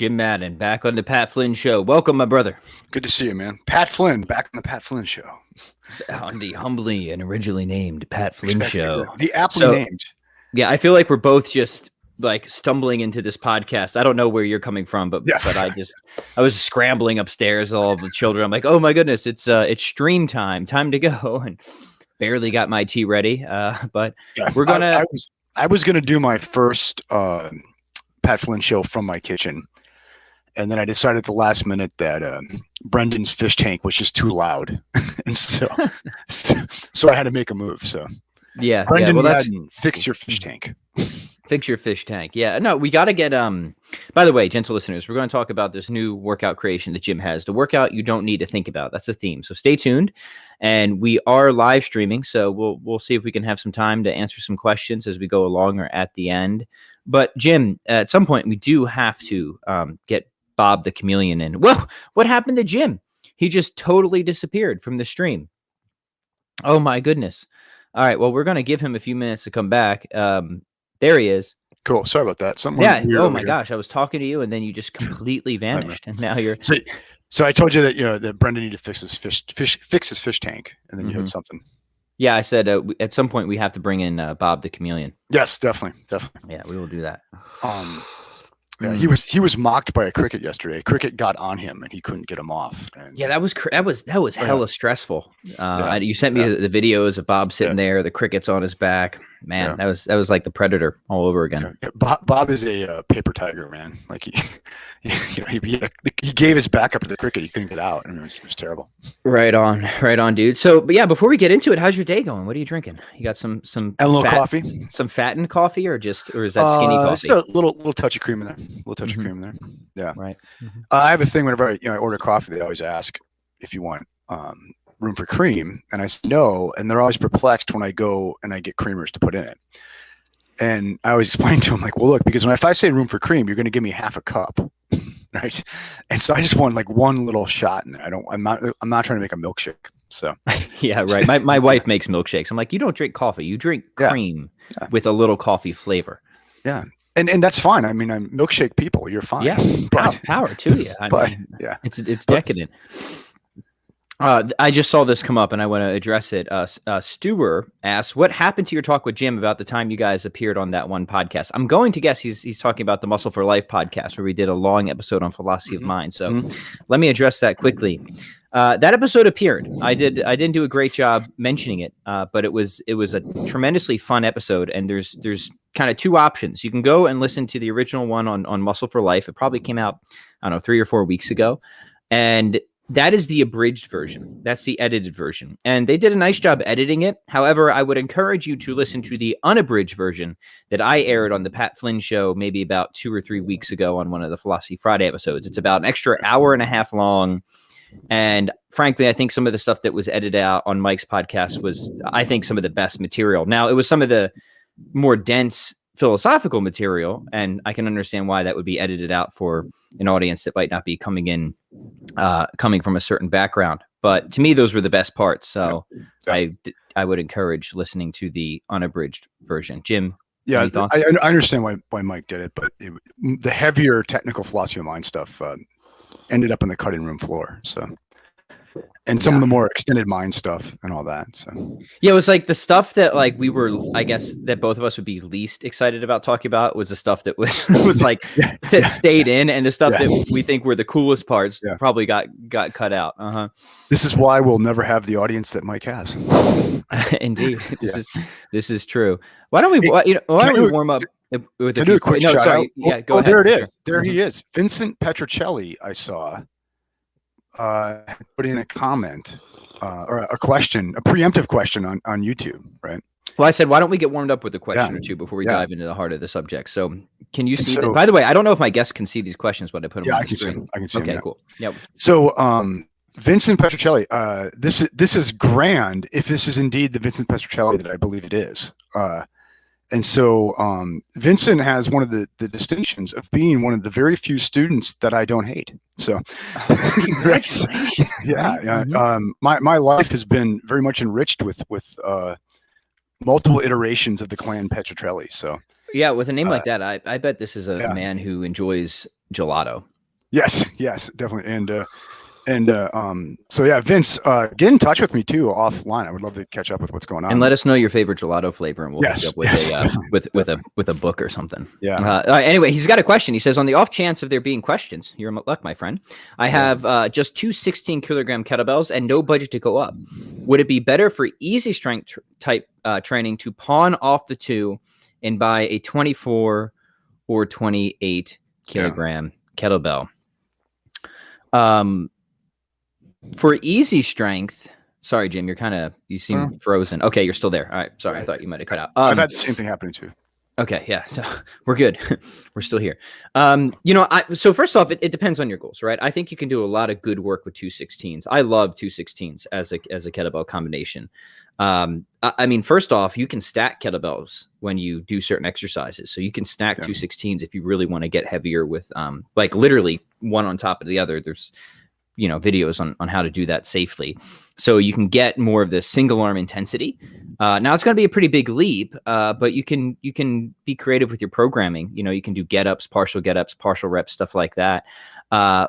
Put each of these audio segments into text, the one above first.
Jim Madden, back on the Pat Flynn Show. Welcome, my brother. Good to see you, man. Pat Flynn, back on the Pat Flynn Show. On the humbly and originally named Pat Flynn Show. Exactly. The aptly named. Yeah, I feel like we're both just like stumbling into this podcast. I don't know where you're coming from, but I was scrambling upstairs, all the children. I'm like, oh my goodness, it's stream time to go, and barely got my tea ready. But we're gonna. I was gonna do my first Pat Flynn Show from my kitchen, and then I decided at the last minute that Brendan's fish tank was just too loud, and so I had to make a move. So yeah, Brendan, fix your fish tank. Fix your fish tank. Yeah, no, we got to get, by the way, gentle listeners, we're going to talk about this new workout creation that Jim has, the workout you don't need to think about. That's the theme. So stay tuned. And we are live streaming. So we'll see if we can have some time to answer some questions as we go along or at the end. But Jim, at some point we do have to get Bob the Chameleon in. Whoa, what happened to Jim? He just totally disappeared from the stream. Oh my goodness. All right. Well, we're going to give him a few minutes to come back. There he is. Cool. Sorry about that. Oh my gosh. I was talking to you and then you just completely vanished. And now you're. So I told you that, that Brendan needed to fix his fish tank. And then you had something. Yeah. I said at some point we have to bring in Bob the Chameleon. Yes, definitely. Yeah, we will do that. Yeah, he was mocked by a cricket yesterday. A cricket got on him and he couldn't get him off. And, yeah, that was hella stressful. You sent me the videos of Bob sitting there, the cricket's on his back. Man, that was like the Predator all over again. Yeah. Bob is a paper tiger, man. Like he gave his back up to the cricket. He couldn't get out. I mean, it was terrible. Right on, dude. So, but yeah, before we get into it, how's your day going? What are you drinking? You got some a little coffee, some fattened coffee, or is that skinny coffee? Just a little touch of cream in there. A little touch of cream in there. Yeah, right. I have a thing whenever I order coffee, they always ask if you want room for cream, and I say no, and they're always perplexed when I go and I get creamers to put in it. And I always explain to them, like, well, look, because if I say room for cream, you're going to give me half a cup, right? And so I just want like one little shot in there. I'm not trying to make a milkshake. So yeah, right. My wife makes milkshakes. I'm like, you don't drink coffee, you drink cream with a little coffee flavor. Yeah. And that's fine. I mean, I'm milkshake people. You're fine. Yeah. Power to you. It's decadent. I just saw this come up and I want to address it. Stewer asks, what happened to your talk with Jim about the time you guys appeared on that one podcast? I'm going to guess he's talking about the Muscle for Life podcast where we did a long episode on philosophy of mind. So let me address that quickly. That episode appeared. I didn't do a great job mentioning it, but it was a tremendously fun episode. And there's kind of two options. You can go and listen to the original one on Muscle for Life. It probably came out, I don't know, 3 or 4 weeks ago. And that is the abridged version. That's the edited version. And they did a nice job editing it. However, I would encourage you to listen to the unabridged version that I aired on the Pat Flynn Show maybe about 2 or 3 weeks ago on one of the Philosophy Friday episodes. It's about an extra hour and a half long. And frankly, I think some of the stuff that was edited out on Mike's podcast was, I think, some of the best material. Now, it was some of the more dense philosophical material, and I can understand why that would be edited out for an audience that might not be coming from a certain background. But to me, those were the best parts. So I would encourage listening to the unabridged version. Jim? Yeah, I understand why Mike did it, but the heavier technical philosophy of mind stuff ended up on the cutting room floor. So, and some of the more extended mind stuff and all that. So yeah, it was like the stuff that like we were, I guess, that both of us would be least excited about talking about was the stuff that was like that stayed in, and the stuff that we think were the coolest parts probably got cut out. This is why we'll never have the audience that Mike has. Indeed, this is true. Why don't we warm up with a quick shout out? Yeah, go ahead. There it is. There he is. Vincent Petrocelli, I saw. Put in a comment or a question, a preemptive question on YouTube, right? Well, I said, why don't we get warmed up with a question or two before we dive into the heart of the subject? So can you see them? By the way, I don't know if my guests can see these questions, but I put them on the screen. I can see them. Okay, cool. Yep. So Vincent Petrocelli, this is grand if this is indeed the Vincent Petrocelli that I believe it is. And so Vincent has one of the distinctions of being one of the very few students that I don't hate. So my life has been very much enriched with multiple iterations of the clan Petrocelli. So yeah, with a name like that, I bet this is a man who enjoys gelato. Yes, definitely. So yeah, Vince, get in touch with me too offline. I would love to catch up with what's going on. And let us know your favorite gelato flavor, and we'll hook you up with a book or something. Yeah. Anyway, he's got a question. He says, on the off chance of there being questions, you're in luck, my friend. I have just two 16-kilogram kettlebells and no budget to go up. Would it be better for easy strength type training to pawn off the two and buy a 24 or 28 kilogram kettlebell? For easy strength, sorry, Jim, you seem frozen. Okay, you're still there. All right, sorry, I thought you might have cut out. I've had the same thing happening too. Okay, yeah, so we're good. We're still here. So first off, it depends on your goals, right? I think you can do a lot of good work with 216s. I love 216s as a kettlebell combination. I mean, first off, you can stack kettlebells when you do certain exercises. So you can stack 216s if you really want to get heavier with, like literally one on top of the other. There's videos on how to do that safely. So you can get more of the single arm intensity. Now it's going to be a pretty big leap, but you can be creative with your programming. You can do get-ups, partial reps, stuff like that.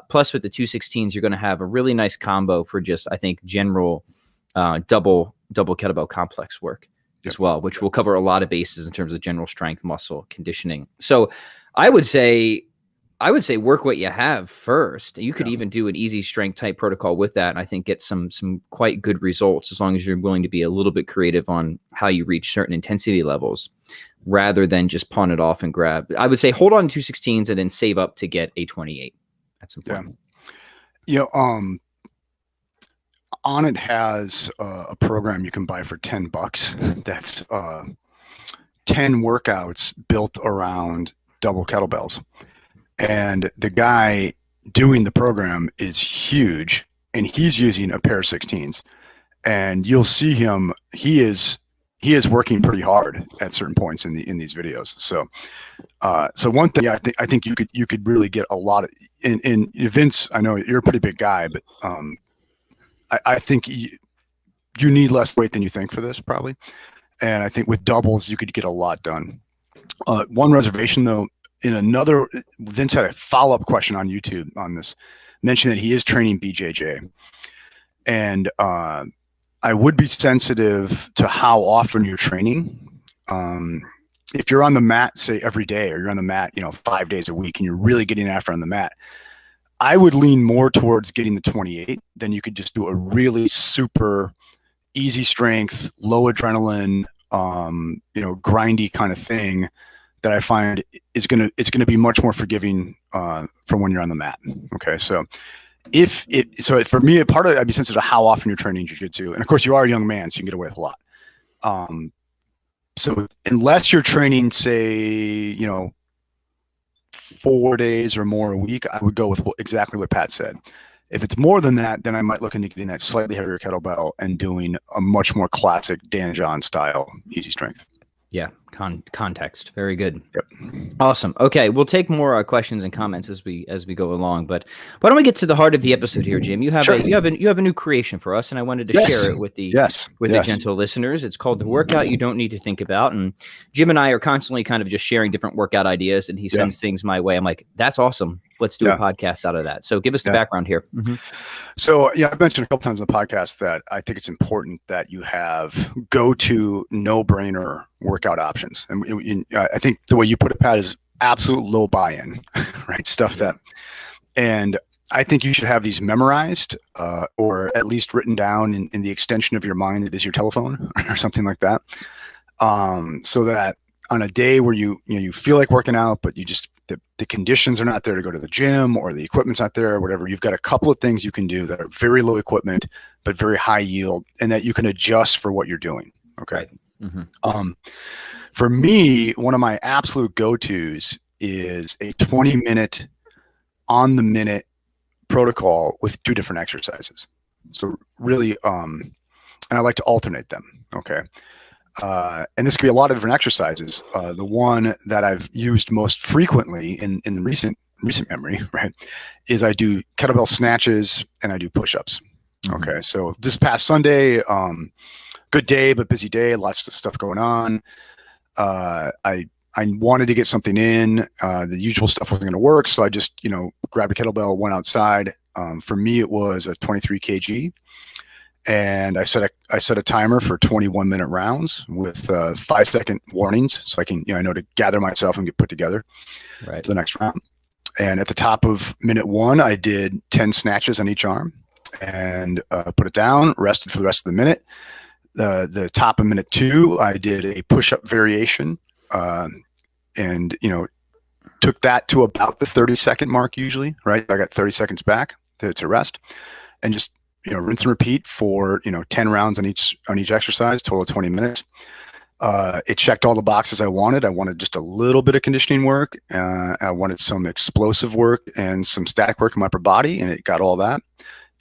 Plus with the 216s, you're going to have a really nice combo for just, I think, general double kettlebell complex work as well, which will cover a lot of bases in terms of general strength, muscle, conditioning. So I would say work what you have first. You could even do an easy strength type protocol with that, and I think get some quite good results as long as you're willing to be a little bit creative on how you reach certain intensity levels, rather than just pawn it off and grab. I would say hold on to 216s and then save up to get a 28. That's important. Onnit has a program you can buy for $10. That's 10 workouts built around double kettlebells. And the guy doing the program is huge, and he's using a pair of 16s. And you'll see him; he is working pretty hard at certain points in these videos. So, one thing I think you could really get a lot of. In Vince, I know you're a pretty big guy, but I think you need less weight than you think for this probably. And I think with doubles you could get a lot done. One reservation though. Vince had a follow-up question on YouTube on this, mentioned that he is training BJJ. And I would be sensitive to how often you're training. If you're on the mat, say every day, or you're on the mat, 5 days a week, and you're really getting after on the mat, I would lean more towards getting the 28 than you could just do a really super easy strength, low adrenaline, grindy kind of thing that I find it's gonna be much more forgiving from when you're on the mat. Okay, so for me, a part of it, I'd be sensitive to how often you're training jiu-jitsu, and of course you are a young man, so you can get away with a lot. So unless you're training, say 4 days or more a week, I would go with exactly what Pat said. If it's more than that, then I might look into getting that slightly heavier kettlebell and doing a much more classic Dan John style easy strength. Yeah, context. Very good. Yep. Awesome. Okay, we'll take more questions and comments as we go along. But why don't we get to the heart of the episode here, Jim? You have you have a new creation for us, and I wanted to share it with the gentle listeners. It's called The Workout You Don't Need to Think About. And Jim and I are constantly kind of just sharing different workout ideas, and he sends things my way. I'm like, that's awesome. Let's do a podcast out of that. So give us the background here. Mm-hmm. So I've mentioned a couple times on the podcast that I think it's important that you have go-to, no-brainer workout options. And I think the way you put it, Pat, is absolute low buy-in, right? Stuff that, and I think you should have these memorized or at least written down in the extension of your mind that is your telephone or something like that. So that on a day where you feel like working out, but you just the conditions are not there to go to the gym, or the equipment's not there, or whatever, you've got a couple of things you can do that are very low equipment but very high yield, and that you can adjust for what you're doing. Okay. Right. Mm-hmm. For me, one of my absolute go-tos is a 20-minute on the minute protocol with 2 different exercises. So really, and I like to alternate them. Okay. And this could be a lot of different exercises. The one that I've used most frequently in the recent memory, right, is I do kettlebell snatches and I do push-ups. Mm-hmm. Okay. So this past Sunday, good day, but busy day, lots of stuff going on. I I wanted to get something in. The usual stuff wasn't going to work, so I just, grabbed a kettlebell, went outside. For me, it was a 23 kg, and I set a timer for 21-minute rounds with 5-second warnings, so I can, I know to gather myself and get put together for the next round. And at the top of minute 1, I did 10 snatches on each arm, and put it down, rested for the rest of the minute. The top of minute 2, I did a push-up variation, and took that to about the 30-second mark usually, right? I got 30 seconds back to rest, and just rinse and repeat for 10 rounds on each exercise, total of 20 minutes. It checked all the boxes I wanted. I wanted just a little bit of conditioning work. I wanted some explosive work and some static work in my upper body, and it got all that.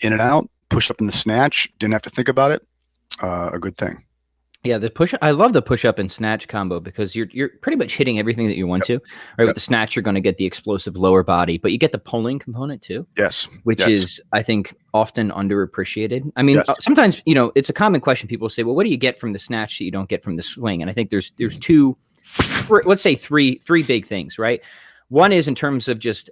In and out, push up in the snatch, didn't have to think about it. A good thing. Yeah, I love the push up and snatch combo, because you're pretty much hitting everything that you want to, right? With the snatch, you're going to get the explosive lower body, but you get the pulling component too. Yes. Which is, I think, often underappreciated. I mean, sometimes, it's a common question. People say, well, what do you get from the snatch that you don't get from the swing? And I think there's two, let's say three big things, right? One is in terms of just,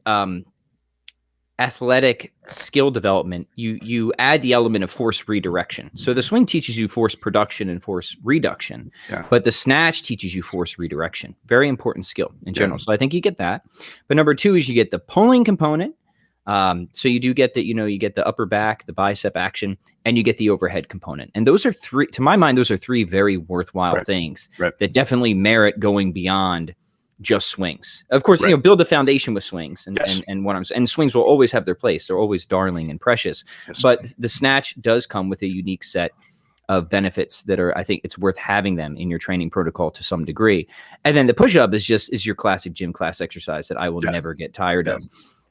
athletic skill development, you add the element of force redirection. So the swing teaches you force production and force reduction, but the snatch teaches you force redirection. Very important skill in general. So I think you get that. But number 2 is you get the pulling component. So you do get the, you get the upper back, the bicep action, and you get the overhead component. And those are three, to my mind, those are 3 very worthwhile things that definitely merit going beyond just swings. Of course, build the foundation with swings, and swings will always have their place. They're always darling and precious. But the snatch does come with a unique set of benefits that are, I think it's worth having them in your training protocol to some degree. And then the push-up is your classic gym class exercise that I will never get tired of.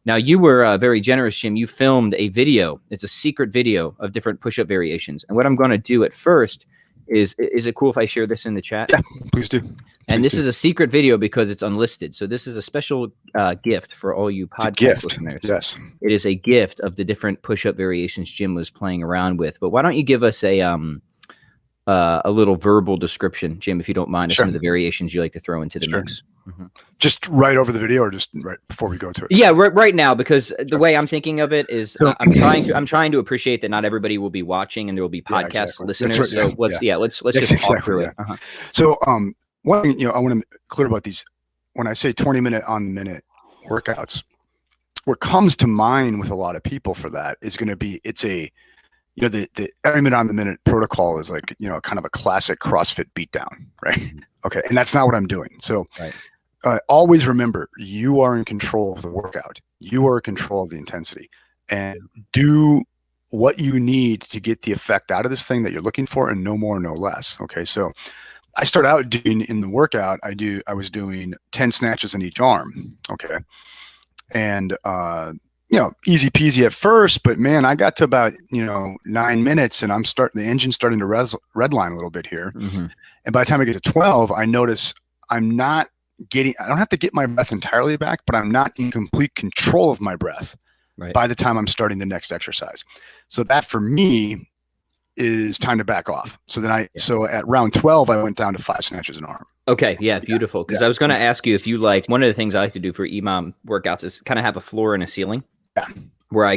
Now, you were very generous, Jim. You filmed a video. It's a secret video of different push-up variations. And what I'm going to do at first is it cool if I share this in the chat? Yeah, please do. And this is a secret video because it's unlisted. So this is a special gift for all you podcast listeners. Yes. It is a gift of the different push-up variations Jim was playing around with. But why don't you give us a little verbal description, Jim, if you don't mind, of some of the variations you like to throw into the mix. Just right over the video, or just right before we go to it? Yeah, right now, because the way I'm thinking of it is I'm trying to appreciate that not everybody will be watching, and there will be podcast listeners. So let's just talk through it. So one thing, I want to be clear about these. When I say 20-minute on the minute workouts, what comes to mind with a lot of people for that is going to be, it's a, the every minute on the minute protocol is like, kind of a classic CrossFit beatdown, right? Okay. And that's not what I'm doing. So always remember, you are in control of the workout. You are in control of the intensity, and do what you need to get the effect out of this thing that you're looking for, and no more, no less. Okay. So I start out doing in the workout, I was doing 10 snatches in each arm. Okay. And, easy peasy at first, but man, I got to about, 9 minutes, and the engine's starting to redline a little bit here. And by the time I get to 12, I notice I don't have to get my breath entirely back, but I'm not in complete control of my breath by the time I'm starting the next exercise. So that for me is time to back off. So then so at round 12, I went down to 5 snatches an arm. Okay. Yeah. Beautiful. Because I was going to ask you if you one of the things I like to do for EMOM workouts is kind of have a floor and a ceiling where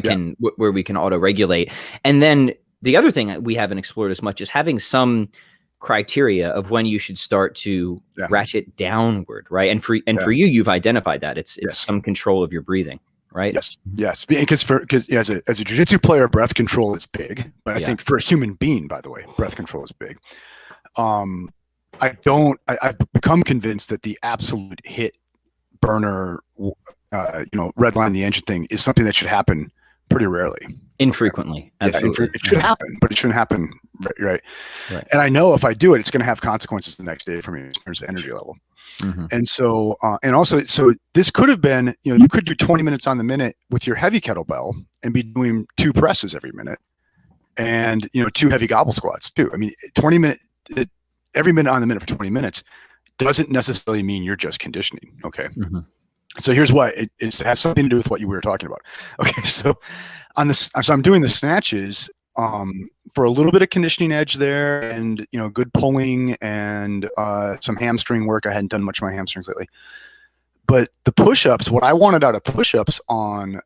where we can auto regulate. And then the other thing that we haven't explored as much is having some criteria of when you should start to ratchet downward. Right. And for you, you've identified that it's some control of your breathing. Right. Yes. Because as a jiu-jitsu player, breath control is big. But I think for a human being, by the way, breath control is big. I've become convinced that the absolute hit burner, redline the engine thing is something that should happen pretty rarely. Infrequently. Absolutely. It should happen, but it shouldn't happen. Right. And I know if I do it, it's going to have consequences the next day for me in terms of energy level. And so, so this could have been, you could do 20 minutes on the minute with your heavy kettlebell and be doing 2 presses every minute, and, 2 heavy gobble squats too. I mean, every minute on the minute for 20 minutes doesn't necessarily mean you're just conditioning. Okay. So here's why it has something to do with what you were talking about. Okay. So so I'm doing the snatches. for a little bit of conditioning edge there, and good pulling and some hamstring work. I hadn't done much of my hamstrings lately. But the push-ups, what I wanted out of push-ups on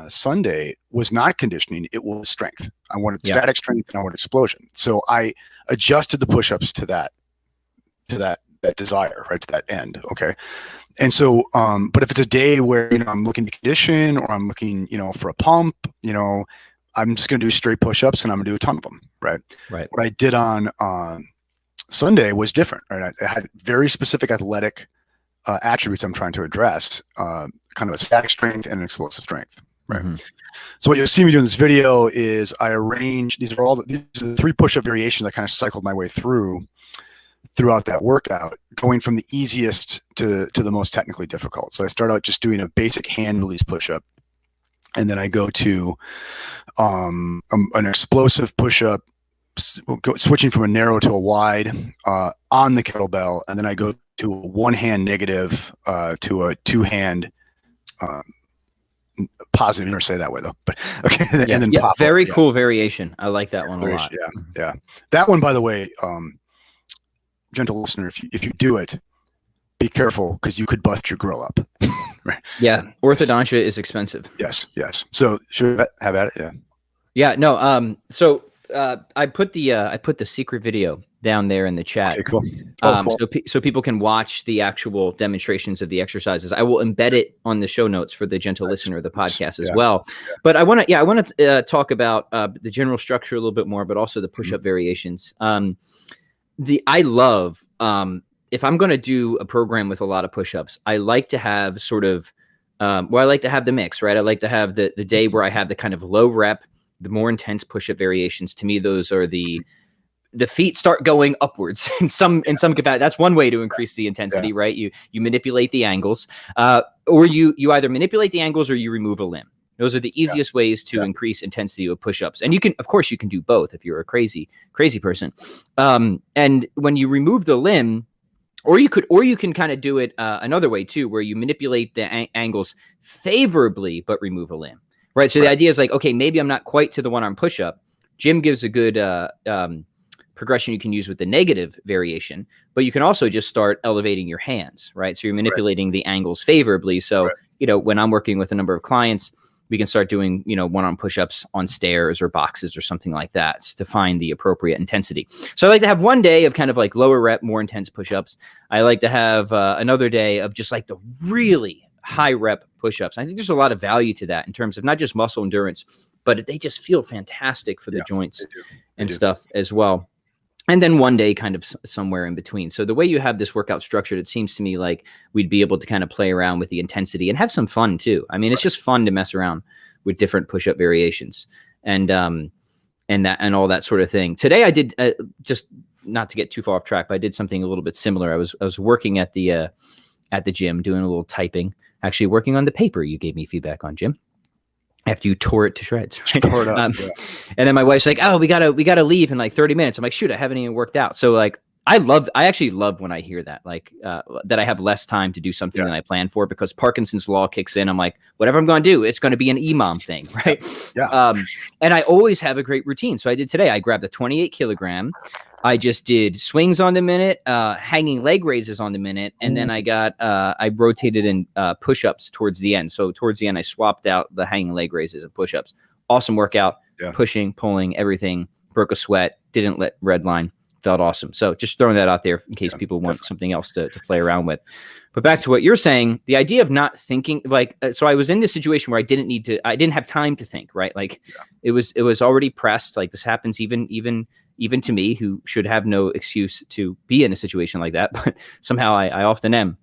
Sunday was not conditioning. It was strength. I wanted static strength and I wanted explosion. So I adjusted the push-ups to that desire, right, to that end. Okay. And so, but if it's a day where, I'm looking to condition, or I'm looking, for a pump, I'm just going to do straight push-ups and I'm going to do a ton of them. Right. Right. What I did on Sunday was different. Right. I had very specific athletic attributes I'm trying to address, kind of a static strength and an explosive strength. Right. Mm-hmm. So what you'll see me do in this video is I arrange, these are the 3 push-up variations I kind of cycled my way throughout that workout, going from the easiest to the most technically difficult. So I start out just doing a basic hand release push-up, and then I go to an explosive push-up, switching from a narrow to a wide on the kettlebell, and then I go to a one-hand negative to a two-hand positive. You never say that way though, but okay. And then very cool variation. I like that one a lot. Yeah. That one, by the way, gentle listener, if you do it, be careful, because you could bust your grill up. Right. Yeah. Orthodontia is expensive. Yes. So should we have at it? Yeah. Yeah. No. So I put the secret video down there in the chat. Okay, cool. Cool. So people can watch the actual demonstrations of the exercises. I will embed it on the show notes for the gentle listener of the podcast as well. Yeah. But I want to talk about the general structure a little bit more, but also the push-up variations. I love, if I'm going to do a program with a lot of push-ups, I like to have sort of, I like to have the mix, right? I like to have the day where I have the kind of low rep, the more intense push-up variations. To me, those are the feet start going upwards in some capacity. That's one way to increase the intensity, right? You manipulate the angles, or you either manipulate the angles or you remove a limb. Those are the easiest ways to increase intensity with push-ups. And you can do both if you're a crazy person. And when you remove the limb, or you can kind of do it another way too, where you manipulate the angles favorably but remove a limb, right? So the idea is like, okay, maybe I'm not quite to the one-arm push-up. Jim gives a good progression you can use with the negative variation, but you can also just start elevating your hands, right? So you're manipulating the angles favorably. So, when I'm working with a number of clients, we can start doing, one-arm push-ups on stairs or boxes or something like that to find the appropriate intensity. So I like to have one day of kind of like lower rep, more intense push-ups. I like to have another day of just like the really high rep push-ups. I think there's a lot of value to that in terms of not just muscle endurance, but they just feel fantastic for the joints and stuff as well. And then one day kind of somewhere in between. So the way you have this workout structured, it seems to me like we'd be able to kind of play around with the intensity and have some fun too. I mean, it's just fun to mess around with different push-up variations and all that sort of thing. Today I did, just not to get too far off track, but I did something a little bit similar. I was working at the gym, doing a little typing, actually working on the paper you gave me feedback on, Jim, after you tore it to shreds. Right? Tore it up, and then my wife's like, "Oh, we gotta leave in like 30 minutes." I'm like, "Shoot, I haven't even worked out." So like, I actually love when I hear that, like that I have less time to do something than I plan for, because Parkinson's law kicks in. I'm like, whatever I'm going to do, it's going to be an EMOM thing, right? And I always have a great routine. So I did today. I grabbed a 28 kilogram. I just did swings on the minute, hanging leg raises on the minute, and then I rotated in push-ups towards the end. So towards the end, I swapped out the hanging leg raises and push-ups. Awesome workout, pushing, pulling, everything. Broke a sweat, didn't let red line. Felt awesome. So just throwing that out there in case people want something else to play around with. But back to what you're saying, the idea of not thinking, like, so I was in this situation where I didn't have time to think, right? Like it was already pressed. Like this happens even to me, who should have no excuse to be in a situation like that, but somehow I often am.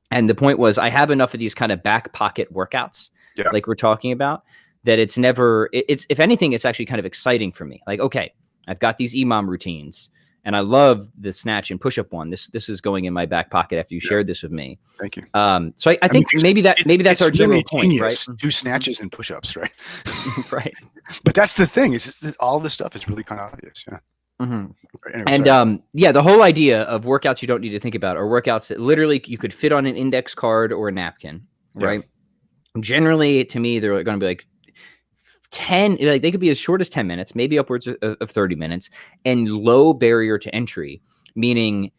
And the point was, I have enough of these kind of back pocket workouts, like we're talking about, that it's if anything, it's actually kind of exciting for me. Like, okay, I've got these EMOM routines, and I love the snatch and push-up one. This is going in my back pocket after you shared this with me. Thank you. So I think maybe that's our general point, right? Do snatches and push-ups, right? Right. But that's the thing. Is all this stuff is really kind of obvious. Yeah. Mm-hmm. And the whole idea of workouts you don't need to think about are workouts that literally you could fit on an index card or a napkin, right? Generally, to me, they're going to be like 10, like they could be as short as 10 minutes, maybe upwards of 30 minutes, and low barrier to entry, meaning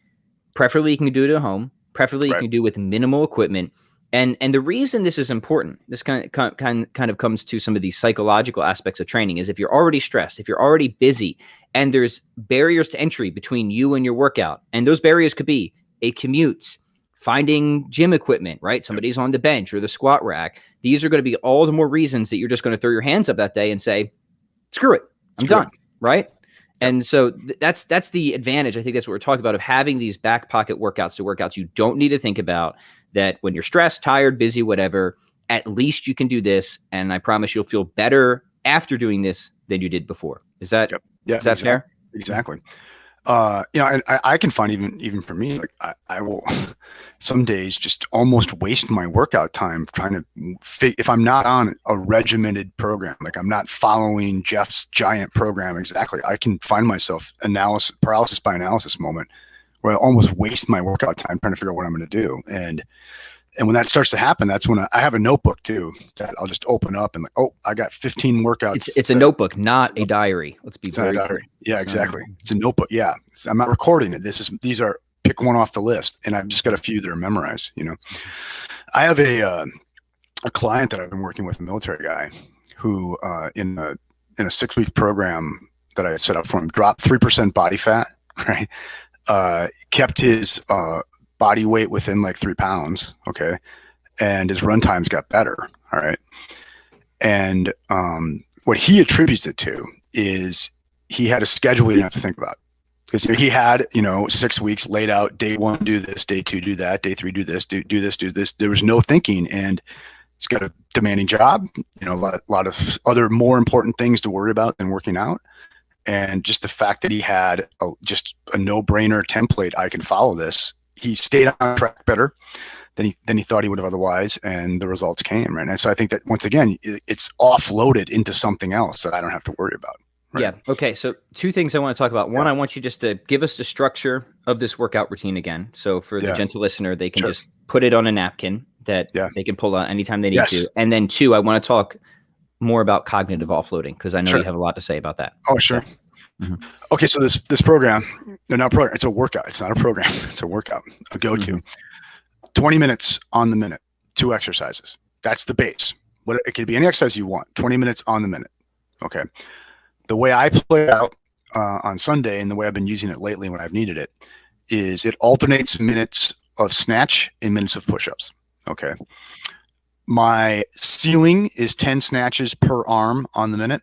preferably you can do it at home, preferably you can do with minimal equipment. And the reason this is important, this kind of comes to some of these psychological aspects of training, is if you're already stressed, if you're already busy, and there's barriers to entry between you and your workout, and those barriers could be a commute, finding gym equipment, right? Somebody's on the bench or the squat rack. These are going to be all the more reasons that you're just going to throw your hands up that day and say, screw it, I'm done, right? And so that's the advantage. I think that's what we're talking about, of having these back pocket workouts, to workouts you don't need to think about, that when you're stressed, tired, busy, whatever, at least you can do this. And I promise you'll feel better after doing this than you did before. Is that, is that fair? Exactly. And I can find even for me, like I will some days just almost waste my workout time trying to if I'm not on a regimented program, like I'm not following Jeff's giant program exactly, I can find myself paralysis by analysis moment where I almost waste my workout time trying to figure out what I'm going to do. And when that starts to happen, that's when I have a notebook too that I'll just open up and like, oh, I got 15 workouts. It's a notebook, not a diary. Let's be very clear. Yeah, exactly. It's a notebook. Yeah. I'm not recording it. These are pick one off the list. And I've just got a few that are memorized, I have a client that I've been working with, a military guy who, in a 6-week program that I set up for him, dropped 3% body fat, right? Kept his, body weight within like 3 pounds. Okay. And his run times got better. All right. And, what he attributes it to is he had a schedule he didn't have to think about, because he had, 6 weeks laid out. Day 1, do this, day 2, do that, day 3, do this, do this, do this. There was no thinking, and he's got a demanding job, a lot of other more important things to worry about than working out. And just the fact that he had just a no-brainer template, I can follow this. He stayed on track better than he thought he would have otherwise, and the results came, right? And so I think that once again, it's offloaded into something else that I don't have to worry about. Right? Yeah. Okay. So 2 things I want to talk about. One, I want you just to give us the structure of this workout routine again. So for the gentle listener, they can just put it on a napkin that they can pull out anytime they need to. And then 2, I want to talk more about cognitive offloading, because I know you have a lot to say about that. Oh, sure. Okay, so this program, they're not program. It's a workout. It's not a program. It's a workout. A go-to. 20 minutes on the minute, 2 exercises. That's the base. It could be any exercise you want. 20 minutes on the minute. Okay. The way I play it out on Sunday, and the way I've been using it lately when I've needed it, is it alternates minutes of snatch and minutes of push-ups. Okay. My ceiling is 10 snatches per arm on the minute.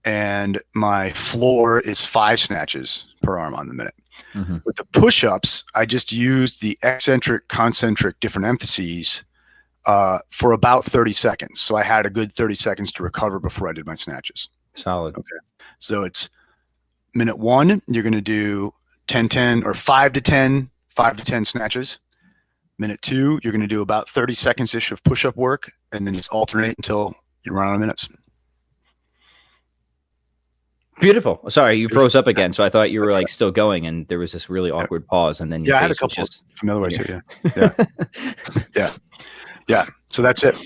And my floor is 5 snatches per arm on the minute. With the push-ups, I just used the eccentric, concentric, different emphases for about 30 seconds. So I had a good 30 seconds to recover before I did my snatches. Solid. Okay. So it's minute 1, you're going to do 10-10 or 5-10 snatches. Minute 2, you're going to do about 30 seconds-ish of push-up work, and then just alternate until you run out of minutes. Beautiful. Sorry, you froze up again, so I thought you were like still going, and there was this really awkward pause, and then I had a couple from the other way too. Yeah. So that's it.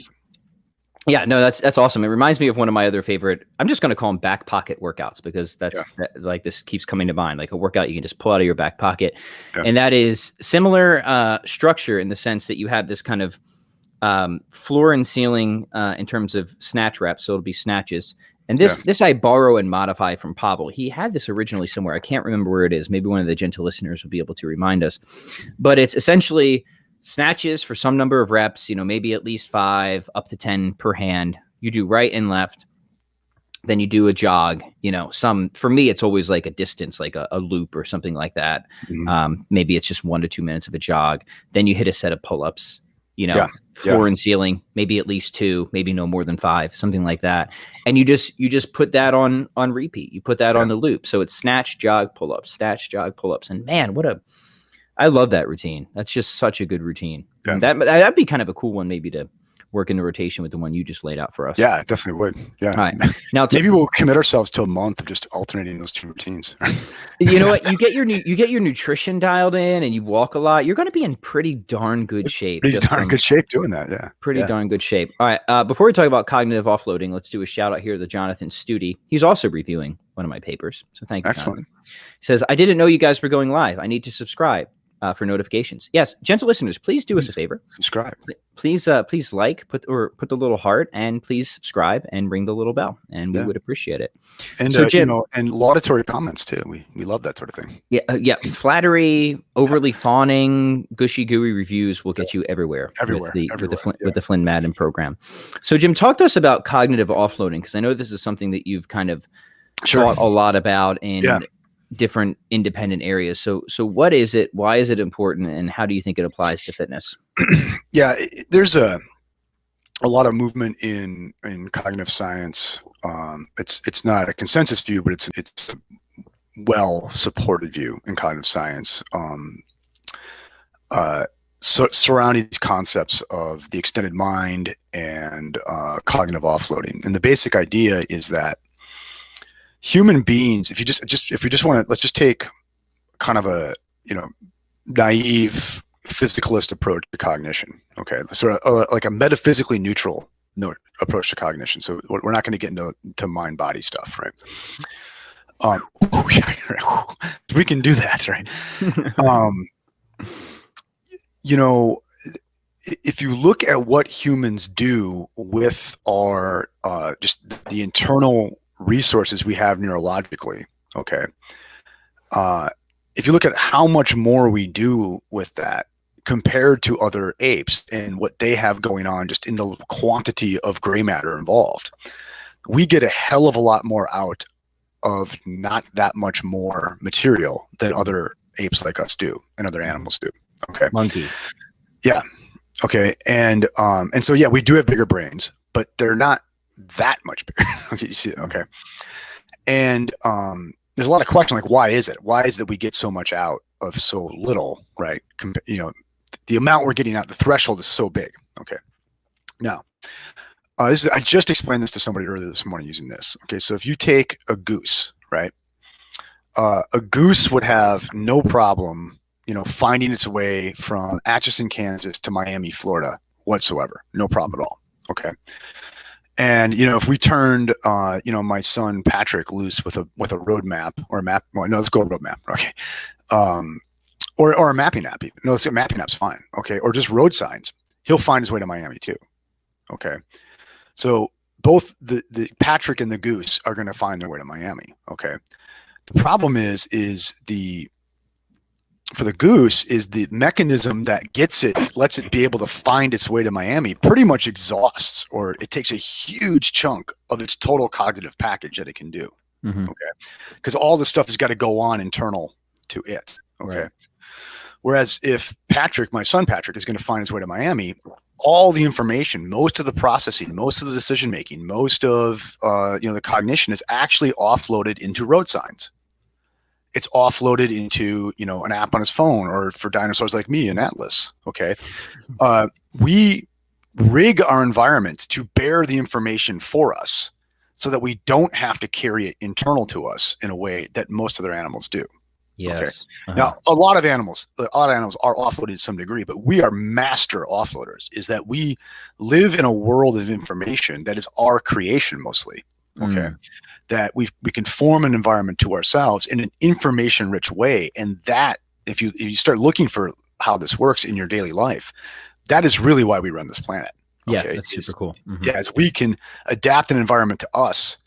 Yeah, no, that's awesome. It reminds me of one of my other favorite. I'm just going to call them back pocket workouts, because that's like this keeps coming to mind, like a workout you can just pull out of your back pocket, and that is similar structure in the sense that you have this kind of floor and ceiling in terms of snatch reps, so it'll be snatches. And this I borrow and modify from Pavel. He had this originally somewhere. I can't remember where it is. Maybe one of the gentle listeners will be able to remind us. But it's essentially snatches for some number of reps, maybe at least 5 up to 10 per hand. You do right and left. Then you do a jog, for me, it's always like a distance, like a loop or something like that. Maybe it's just 1 to 2 minutes of a jog. Then you hit a set of pull-ups. Floor and ceiling, maybe at least 2, maybe no more than 5, something like that. And you just put that on repeat. You put that on the loop. So it's snatch, jog, pull-ups, snatch, jog, pull-ups. And man, I love that routine. That's just such a good routine. Yeah. That'd be kind of a cool one maybe to work in the rotation with the one you just laid out for us. Yeah, it definitely would. Yeah. All right. Now maybe we'll commit ourselves to a month of just alternating those two routines. You know what? You get your nutrition dialed in and you walk a lot. You're going to be in pretty darn good shape. Pretty darn good shape doing that. Yeah. Pretty darn good shape. All right. Before we talk about cognitive offloading, let's do a shout out here to Jonathan Studi. He's also reviewing one of my papers. So thank you. Excellent. Jonathan. He says, I didn't know you guys were going live. I need to subscribe for notifications. Yes. Gentle listeners, please do us a favor. Subscribe. Please like, put the little heart, and please subscribe and ring the little bell, and we would appreciate it. And so, Jim, and laudatory comments too. We love that sort of thing. Yeah. Flattery, overly fawning, gushy gooey reviews will get you everywhere. With the Flynn Madden program. So, Jim, talk to us about cognitive offloading, because I know this is something that you've kind of thought a lot about in different independent areas. So what is it? Why is it important? And how do you think it applies to fitness? Yeah, there's a lot of movement in cognitive science. It's not a consensus view, but it's a well supported view in cognitive science. Surrounding these concepts of the extended mind and cognitive offloading. And the basic idea is that human beings, if you just want to, let's just take kind of a naive physicalist approach to cognition. Okay, so like a metaphysically neutral approach to cognition. So we're not going to get into mind body stuff, right? We can do that, right? If you look at what humans do with our just the internal resources we have neurologically, okay, if you look at how much more we do with that compared to other apes and what they have going on just in the quantity of gray matter involved, we get a hell of a lot more out of not that much more material than other apes like us do and other animals do. Okay. Monkey. Yeah. Okay. And so, yeah, we do have bigger brains, but they're not that much bigger. Okay. You see it? Okay. And there's a lot of question, like, why is it? Why is it that we get so much out of so little, right? The amount we're getting out, the threshold is so big. Okay. Now, I just explained this to somebody earlier this morning using this. Okay. So if you take a goose, right? A goose would have no problem, finding its way from Atchison, Kansas to Miami, Florida whatsoever. No problem at all. Okay. And, if we turned, my son Patrick loose with a road map or a map, well, no, let's go road map. Okay. Or a mapping app. Even. No, let's get mapping app's fine. Okay. Or just road signs. He'll find his way to Miami too. Okay. So both the Patrick and the goose are going to find their way to Miami. Okay. The problem is for the goose is the mechanism that lets it be able to find its way to Miami pretty much exhausts, or it takes a huge chunk of its total cognitive package that it can do. Mm-hmm. Okay. Because all the stuff has got to go on internal to it. Okay. Right. Whereas if Patrick, my son Patrick, is going to find his way to Miami, all the information, most of the processing, most of the decision making, most of the cognition is actually offloaded into road signs. It's offloaded into an app on his phone, or for dinosaurs like me, an atlas. Okay, we rig our environment to bear the information for us, so that we don't have to carry it internal to us in a way that most other animals do. Yes. Okay? Now, a lot of animals are offloaded to some degree, but we are master offloaders. Is that we live in a world of information that is our creation mostly. Okay. That we can form an environment to ourselves in an information-rich way, and that if you start looking for how this works in your daily life, that is really why we run this planet. Okay? Yeah, that's super cool. Mm-hmm. Yeah, as we can adapt an environment to us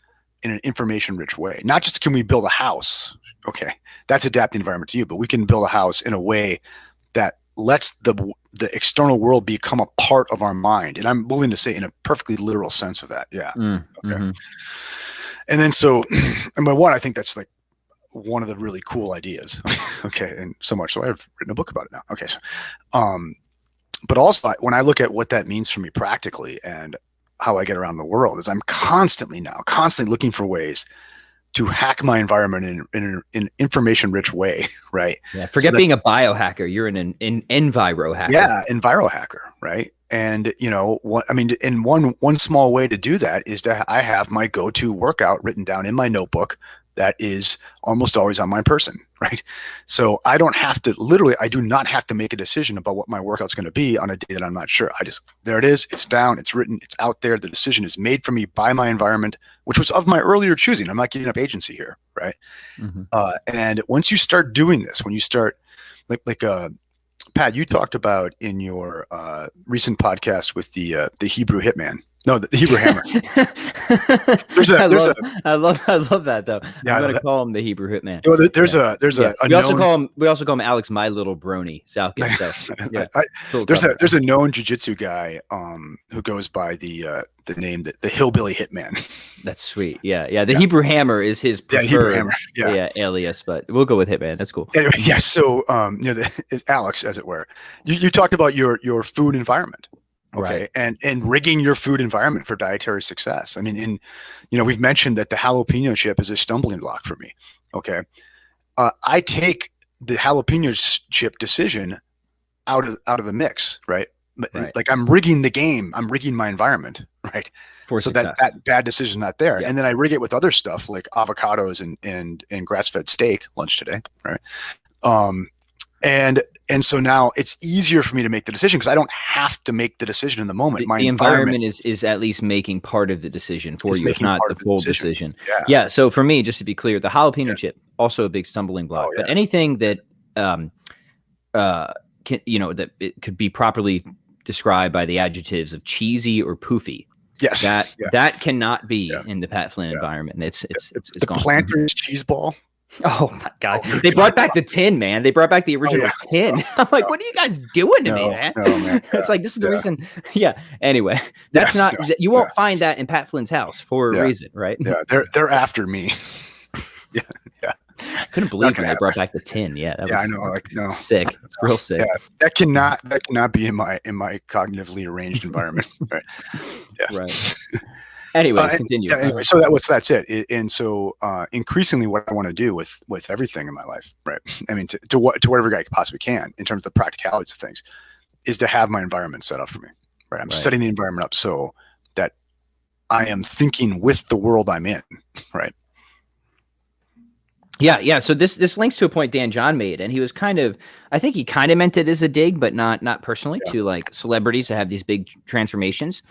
in an information-rich way. Not just can we build a house, okay, that's adapt the environment to you, but we can build a house in a way that lets the external world become a part of our mind, and I'm willing to say in a perfectly literal sense of that. Yeah. Okay. Mm-hmm. And then and by one, I think that's like one of the really cool ideas. Okay. And so much so I've written a book about it now. Okay. So, but also when I look at what that means for me practically and how I get around the world, is I'm constantly looking for ways to hack my environment in an information rich way, right? Yeah. Forget being a biohacker. You're an enviro hacker. Yeah, enviro hacker, right? And in one small way to do that is I have my go-to workout written down in my notebook that is almost always on my person, right? So I do not have to make a decision about what my workout's going to be on a day that I'm not sure. There it is, it's down, it's written, it's out there. The decision is made for me by my environment, which was of my earlier choosing. I'm not giving up agency here, right? Mm-hmm. And once you start doing this, when you start Pat, you talked about in your recent podcast with the Hebrew hitman. No, the Hebrew hammer. I love that though. Yeah, I'm gonna call him the Hebrew hitman. We also call him Alex My Little Brony. So there's a known jiu-jitsu guy who goes by the name the hillbilly hitman. That's sweet. Yeah. The Hebrew hammer is his preferred Hebrew hammer. Alias, but we'll go with hitman. That's cool. Anyway, yeah. So it's Alex, as it were. You talked about your food environment. Okay. Right. And rigging your food environment for dietary success. I mean, we've mentioned that the jalapeno chip is a stumbling block for me. Okay. I take the jalapeno chip decision out of the mix, right? Like I'm rigging the game. I'm rigging my environment, right? So that bad decision not there. Yeah. And then I rig it with other stuff like avocados and grass-fed steak, lunch today, right? And so now it's easier for me to make the decision because I don't have to make the decision in the moment. The environment is at least making part of the decision for you, if not the full decision. Yeah. So for me, just to be clear, the jalapeno chip, also a big stumbling block. But anything that that it could be properly described by the adjectives of cheesy or poofy. Yes. That cannot be in the Pat Flynn environment. It's gone. Planters cheese ball. Oh my God! They brought back the tin, man. They brought back the original tin. I'm like, what are you guys doing to me, man? No, man. It's like this is the reason. Yeah. Anyway, that's not. You won't find that in Pat Flynn's house for a reason, right? Yeah, they're after me. Yeah. I couldn't believe when they brought back the tin. Yeah, that was I know. Like, no, sick. It's real sick. Yeah, that cannot be in my cognitively arranged environment. Right. Yeah. Right. Anyway, continue. Anyway, so that's it. And so increasingly, what I want to do with everything in my life, right? I mean, to whatever I possibly can in terms of the practicalities of things, is to have my environment set up for me. Right. I'm setting the environment up so that I am thinking with the world I'm in. Right. Yeah. So this links to a point Dan John made, and he was I think he kind of meant it as a dig, but not personally to like celebrities that have these big transformations.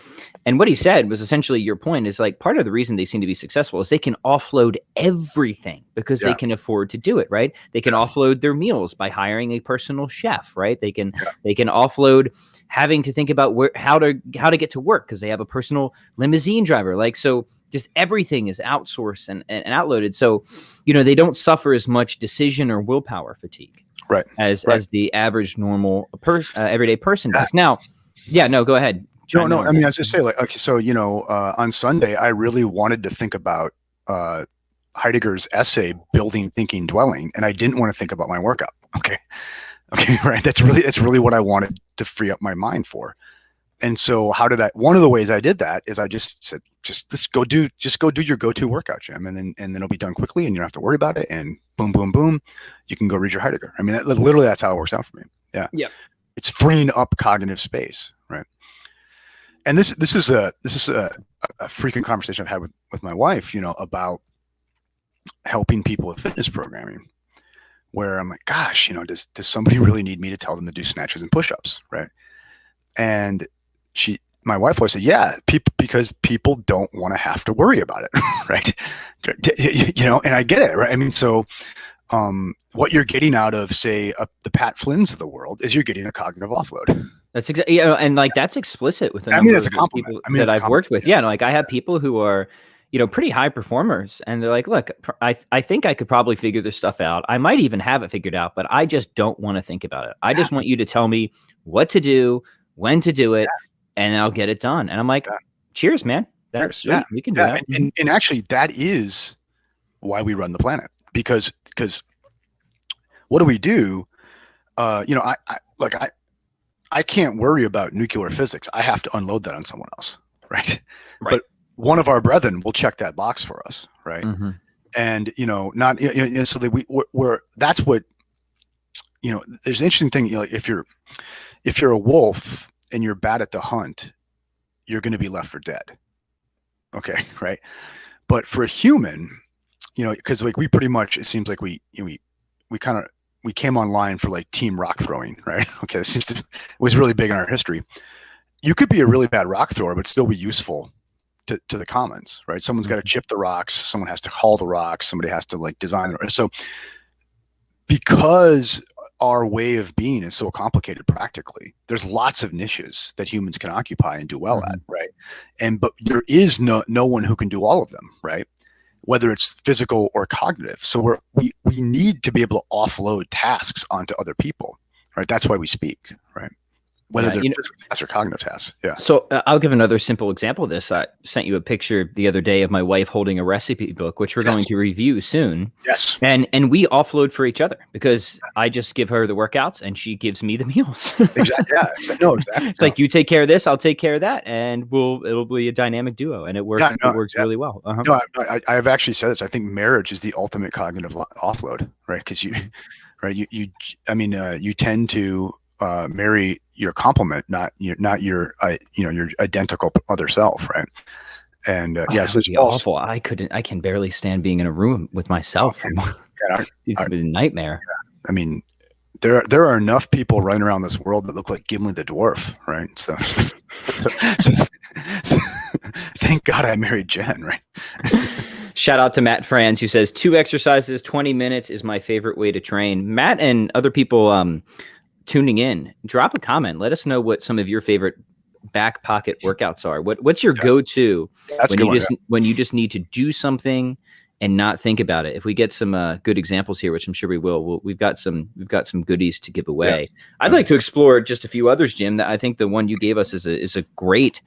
And what he said was essentially your point is like part of the reason they seem to be successful is they can offload everything because they can afford to do it, right? They can offload their meals by hiring a personal chef, right? They can offload having to think about how to get to work because they have a personal limousine driver. Like, so just everything is outsourced and outloaded. So, they don't suffer as much decision or willpower fatigue. Right. As the average normal everyday person does. Now, go ahead. No. I mean, as I say, on Sunday, I really wanted to think about Heidegger's essay, Building, Thinking, Dwelling, and I didn't want to think about my workout. Okay, right. That's really what I wanted to free up my mind for. And so one of the ways I did that is I just said, just go do your go-to workout, Jim. And then it'll be done quickly and you don't have to worry about it. And boom, boom, boom, you can go read your Heidegger. I mean, literally that's how it works out for me. Yeah. Yeah. It's freeing up cognitive space. Right. And this is a frequent conversation I've had with my wife, about helping people with fitness programming, where I'm like, gosh, does somebody really need me to tell them to do snatches and push-ups? Right. And my wife always said, yeah, because people don't want to have to worry about it. Right. And I get it. Right. I mean, so what you're getting out of, say, the Pat Flynn's of the world is you're getting a cognitive offload. That's exactly, and like that's explicit with a number of people that I've worked with. Yeah. Like I have people who are, pretty high performers, and they're like, look, I think I could probably figure this stuff out. I might even have it figured out, but I just don't want to think about it. I just want you to tell me what to do, when to do it, and I'll get it done. And I'm like, cheers, man. That's sweet. We can do that. And actually, that is why we run the planet, because what do we do? I can't worry about nuclear physics. I have to unload that on someone else, right? But one of our brethren will check that box for us, right? Mm-hmm. And, not, so that we're that's what, there's an interesting thing, if you're a wolf and you're bad at the hunt, you're going to be left for dead. Okay. Right. But for a human, because like we pretty much, it seems like we came online for like team rock throwing, right? Okay. It was really big in our history. You could be a really bad rock thrower, but still be useful to the commons, right? Someone's got to chip the rocks. Someone has to haul the rocks. Somebody has to like design it. So because our way of being is so complicated practically, there's lots of niches that humans can occupy and do well at, right? But there is no one who can do all of them, right? Whether it's physical or cognitive. So we need to be able to offload tasks onto other people, right? That's why we speak, right? Whether they're physical tasks or cognitive tasks. Yeah. So I'll give another simple example of this. I sent you a picture the other day of my wife holding a recipe book, which we're going to review soon. Yes. And we offload for each other because I just give her the workouts and she gives me the meals. Exactly. Yeah. No, exactly. It's like, you take care of this, I'll take care of that, and it'll be a dynamic duo, and it works. Yeah, it works really well. No, I've actually said this. I think marriage is the ultimate cognitive offload, right? Because you tend to marry your complement, not your identical other self, right? And yes, it's awful. I can barely stand being in a room with myself. It's a nightmare. Yeah. I mean, there are enough people running around this world that look like Gimli the dwarf, right? So thank God I married Jen, right? Shout out to Matt Franz, who says 2 exercises, 20 minutes is my favorite way to train. Matt and other people tuning in, drop a comment. Let us know what some of your favorite back pocket workouts are. What's your go-to when you just need to do something and not think about it? If we get some good examples here, which I'm sure we will, we've got some goodies to give away. Yeah. I'd like to explore just a few others, Jim. That I think the one you gave us is a great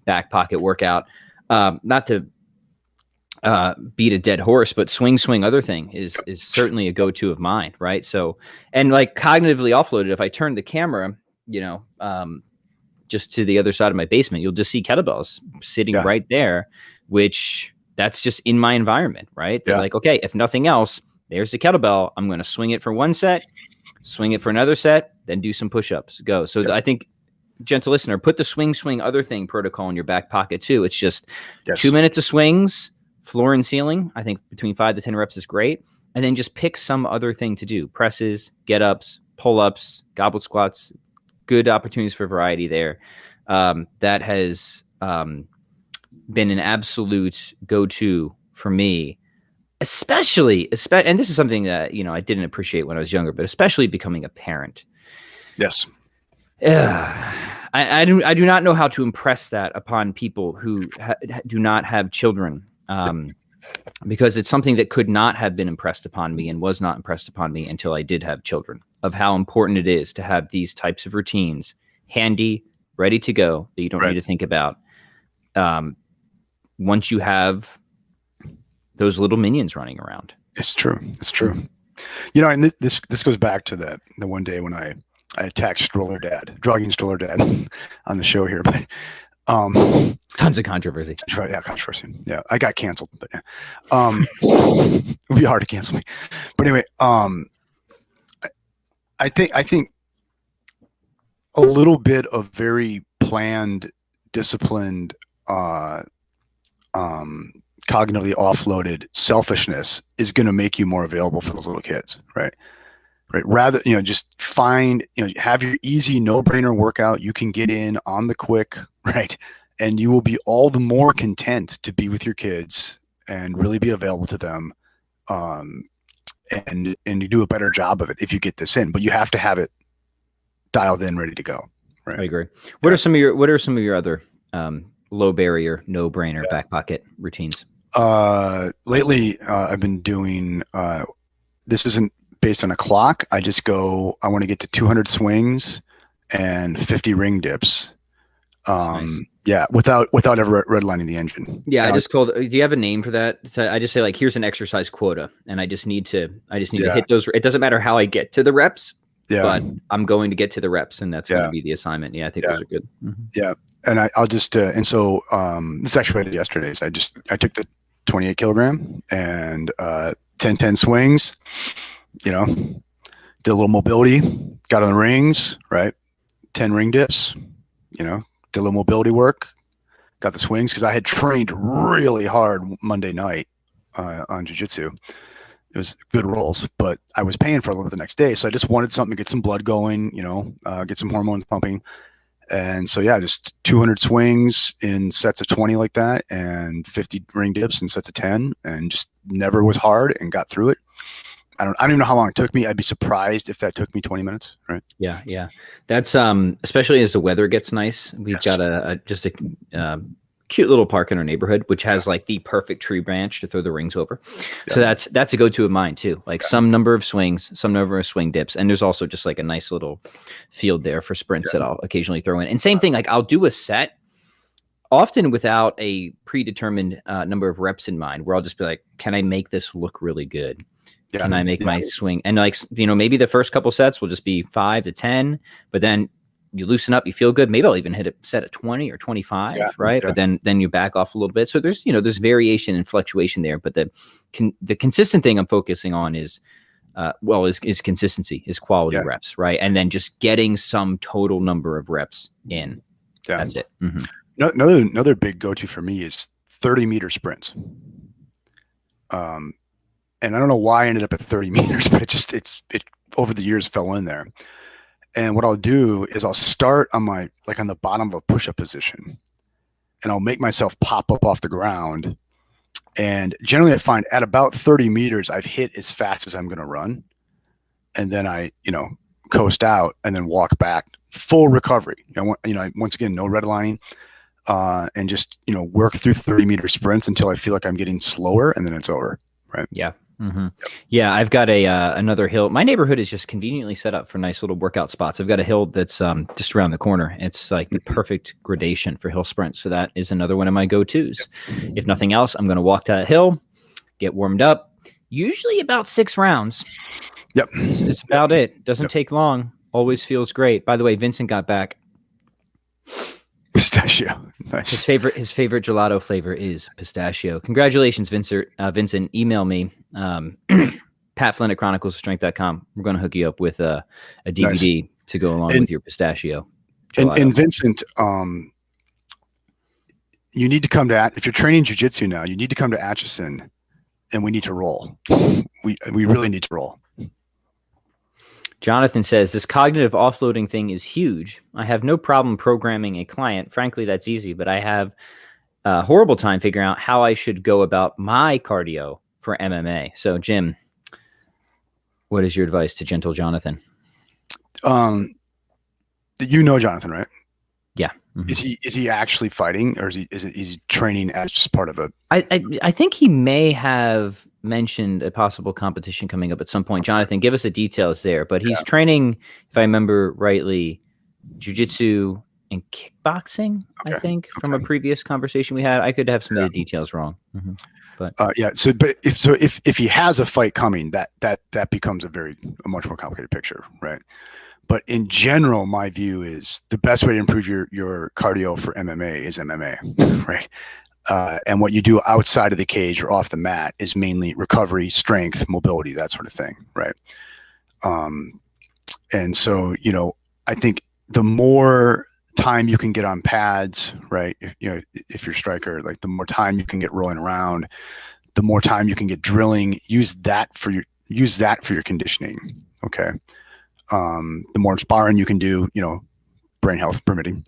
back pocket workout. Not to beat a dead horse, but swing other thing is certainly a go-to of mine, right? So, and like cognitively offloaded, if I turn the camera, just to the other side of my basement, you'll just see kettlebells sitting right there, which that's just in my environment, right? They're like, okay, if nothing else, there's the kettlebell. I'm going to swing it for one set, swing it for another set, then do some push-ups, go. So I think, gentle listener, put the swing other thing protocol in your back pocket too. It's just 2 minutes of swings, floor and ceiling. I think between 5 to 10 reps is great. And then just pick some other thing to do. Presses, get-ups, pull-ups, goblet squats, good opportunities for variety there. That has been an absolute go-to for me, especially, and this is something that, I didn't appreciate when I was younger, but especially becoming a parent. Yes. I do not know how to impress that upon people who do not have children. Because it's something that could not have been impressed upon me and was not impressed upon me until I did have children, of how important it is to have these types of routines handy, ready to go, that you don't need to think about. Once you have those little minions running around. It's true. It's true. And this goes back to the one day when I attacked drugging stroller dad on the show here, but tons of controversy. Yeah, controversy. Yeah, I got canceled, but it would be hard to cancel me. But anyway, I think a little bit of very planned, disciplined, cognitively offloaded selfishness is going to make you more available for those little kids, right? Right. Rather, just find, have your easy no-brainer workout you can get in on the quick, right? And you will be all the more content to be with your kids and really be available to them. And you do a better job of it if you get this in, but you have to have it dialed in, ready to go. Right. I agree. What are some of your other low barrier, no-brainer back pocket routines? Lately, I've been doing, this isn't based on a clock. I just go, I want to get to 200 swings and 50 ring dips. Nice. Yeah. Without ever redlining the engine. Yeah. I just called, do you have a name for that? So I just say like, here's an exercise quota and I just need to hit those. It doesn't matter how I get to the reps, but I'm going to get to the reps and that's going to be the assignment. Yeah. I think those are good. Mm-hmm. Yeah. And I'll just, and so, this actually what I did yesterday is I took the 28 kilogram, and 10-10 swings, you know, did a little mobility, got on the rings, right? 10 ring dips, you know, did a little mobility work, got the swings, because I had trained really hard Monday night on jiu-jitsu. It was good rolls, but I was paying for a little bit the next day. So I just wanted something to get some blood going, you know, get some hormones pumping. And so, yeah, just 200 swings in sets of 20 like that, and 50 ring dips in sets of 10, and just never was hard and got through it. I don't even know how long it took me. I'd be surprised if that took me 20 minutes. Right. Yeah. Yeah. That's, especially as the weather gets nice. We've got a cute little park in our neighborhood, which has like the perfect tree branch to throw the rings over. Yeah. So that's a go-to of mine too. Like some number of swings, some number of swing dips. And there's also just like a nice little field there for sprints that I'll occasionally throw in. And same thing, like I'll do a set often without a predetermined number of reps in mind, where I'll just be like, can I make this look really good? Yeah. Can I make my swing? And like, you know, maybe the first couple sets will just be 5 to 10, but then you loosen up, you feel good. Maybe I'll even hit a set at 20 or 25, right? Yeah. But then you back off a little bit. So there's, you know, there's variation and fluctuation there. But the consistent thing I'm focusing on is consistency, is quality reps, right? And then just getting some total number of reps in. Yeah. That's it. Mm-hmm. Another big go-to for me is 30-meter sprints. And I don't know why I ended up at 30 meters, but it over the years fell in there. And what I'll do is I'll start on on the bottom of a push-up position, and I'll make myself pop up off the ground. And generally I find at about 30 meters, I've hit as fast as I'm going to run. And then I, you know, coast out and then walk back, full recovery. Once again, no redlining, and just, you know, work through 30-meter sprints until I feel like I'm getting slower, and then it's over. Right. Yeah. Mm-hmm. Yeah, I've got another hill. My neighborhood is just conveniently set up for nice little workout spots. I've got a hill that's just around the corner. It's like the perfect gradation for hill sprints. So that is another one of my go-tos. If nothing else, I'm going to walk to that hill, get warmed up, usually about 6 rounds. Yep. It's about it. Doesn't take long. Always feels great. By the way, Vincent got back. Pistachio. Nice. His favorite gelato flavor is pistachio. Congratulations, Vincent. Email me, Pat Flynn at chroniclesofstrength.com. We're going to hook you up with a DVD to go along with your pistachio gelato. And Vincent, you need to come to, if you're training jiu-jitsu now, you need to come to Atchison, and we need to roll. We really need to roll. Jonathan says, this cognitive offloading thing is huge. I have no problem programming a client. Frankly, that's easy, but I have a horrible time figuring out how I should go about my cardio for MMA. So, Jim, what is your advice to gentle Jonathan? You know Jonathan, right? Yeah. Mm-hmm. Is he actually fighting, or is he training as just part of a? I think he may have mentioned a possible competition coming up at some point. Jonathan, give us the details there. But he's training, if I remember rightly, jiu-jitsu and kickboxing. I think from a previous conversation we had. I could have some of the details wrong. Mm-hmm. But if he has a fight coming, that becomes a much more complicated picture, right? But in general, my view is the best way to improve your cardio for MMA is MMA, right? And what you do outside of the cage or off the mat is mainly recovery, strength, mobility, that sort of thing, right? And so, you know, I think the more time you can get on pads, right? If you're a striker, like the more time you can get rolling around, the more time you can get drilling. Use that for your conditioning, okay? The more sparring you can do, you know, brain health permitting,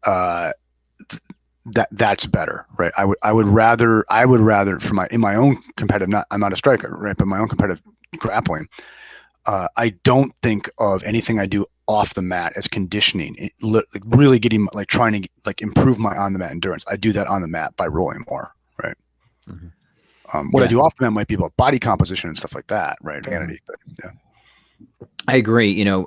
that's better, right? I would rather in my own competitive, I'm not a striker, right? But my own competitive grappling, I don't think of anything I do off the mat as conditioning. Really getting trying to improve my on the mat endurance. I do that on the mat by rolling more, right? Mm-hmm. What I do off the mat might be about body composition and stuff like that, right? Vanity, but yeah. I agree. You know,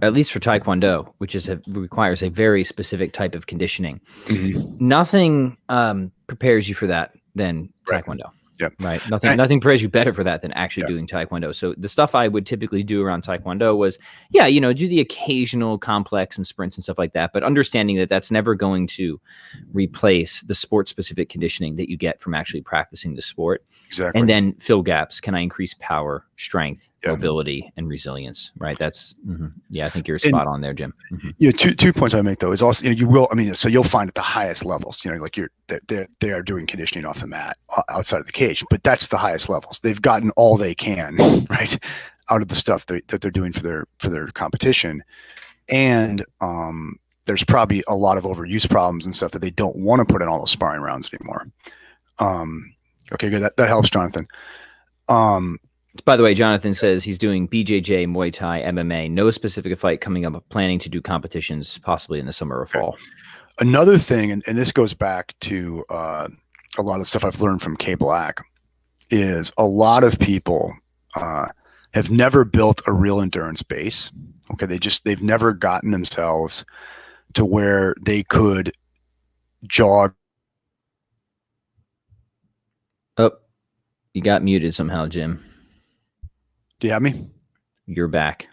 at least for Taekwondo, which requires a very specific type of conditioning, nothing prepares you for that than Taekwondo. Yep. Right. Nothing prepares you better for that than actually doing Taekwondo. So the stuff I would typically do around Taekwondo was, do the occasional complex and sprints and stuff like that, but understanding that that's never going to replace the sport specific conditioning that you get from actually practicing the sport. Exactly. And then fill gaps. Can I increase power, strength, mobility, and resilience? Right. That's I think you're spot on there, Jim. Two points I make though is also so you'll find at the highest levels, like they are doing conditioning off the mat outside of the cage, but that's the highest levels. They've gotten all they can right out of the stuff that they're doing for their competition, and there's probably a lot of overuse problems and stuff that they don't want to put in all those sparring rounds anymore. Okay, good. That helps, Jonathan. By the way, Jonathan says he's doing BJJ, Muay Thai, MMA, no specific fight coming up, planning to do competitions possibly in the summer or fall. Another thing, and this goes back to a lot of stuff I've learned from K Black, is a lot of people have never built a real endurance base. Okay, they've never gotten themselves to where they could jog. Oh, you got muted somehow, Jim. Do you have me? You're back.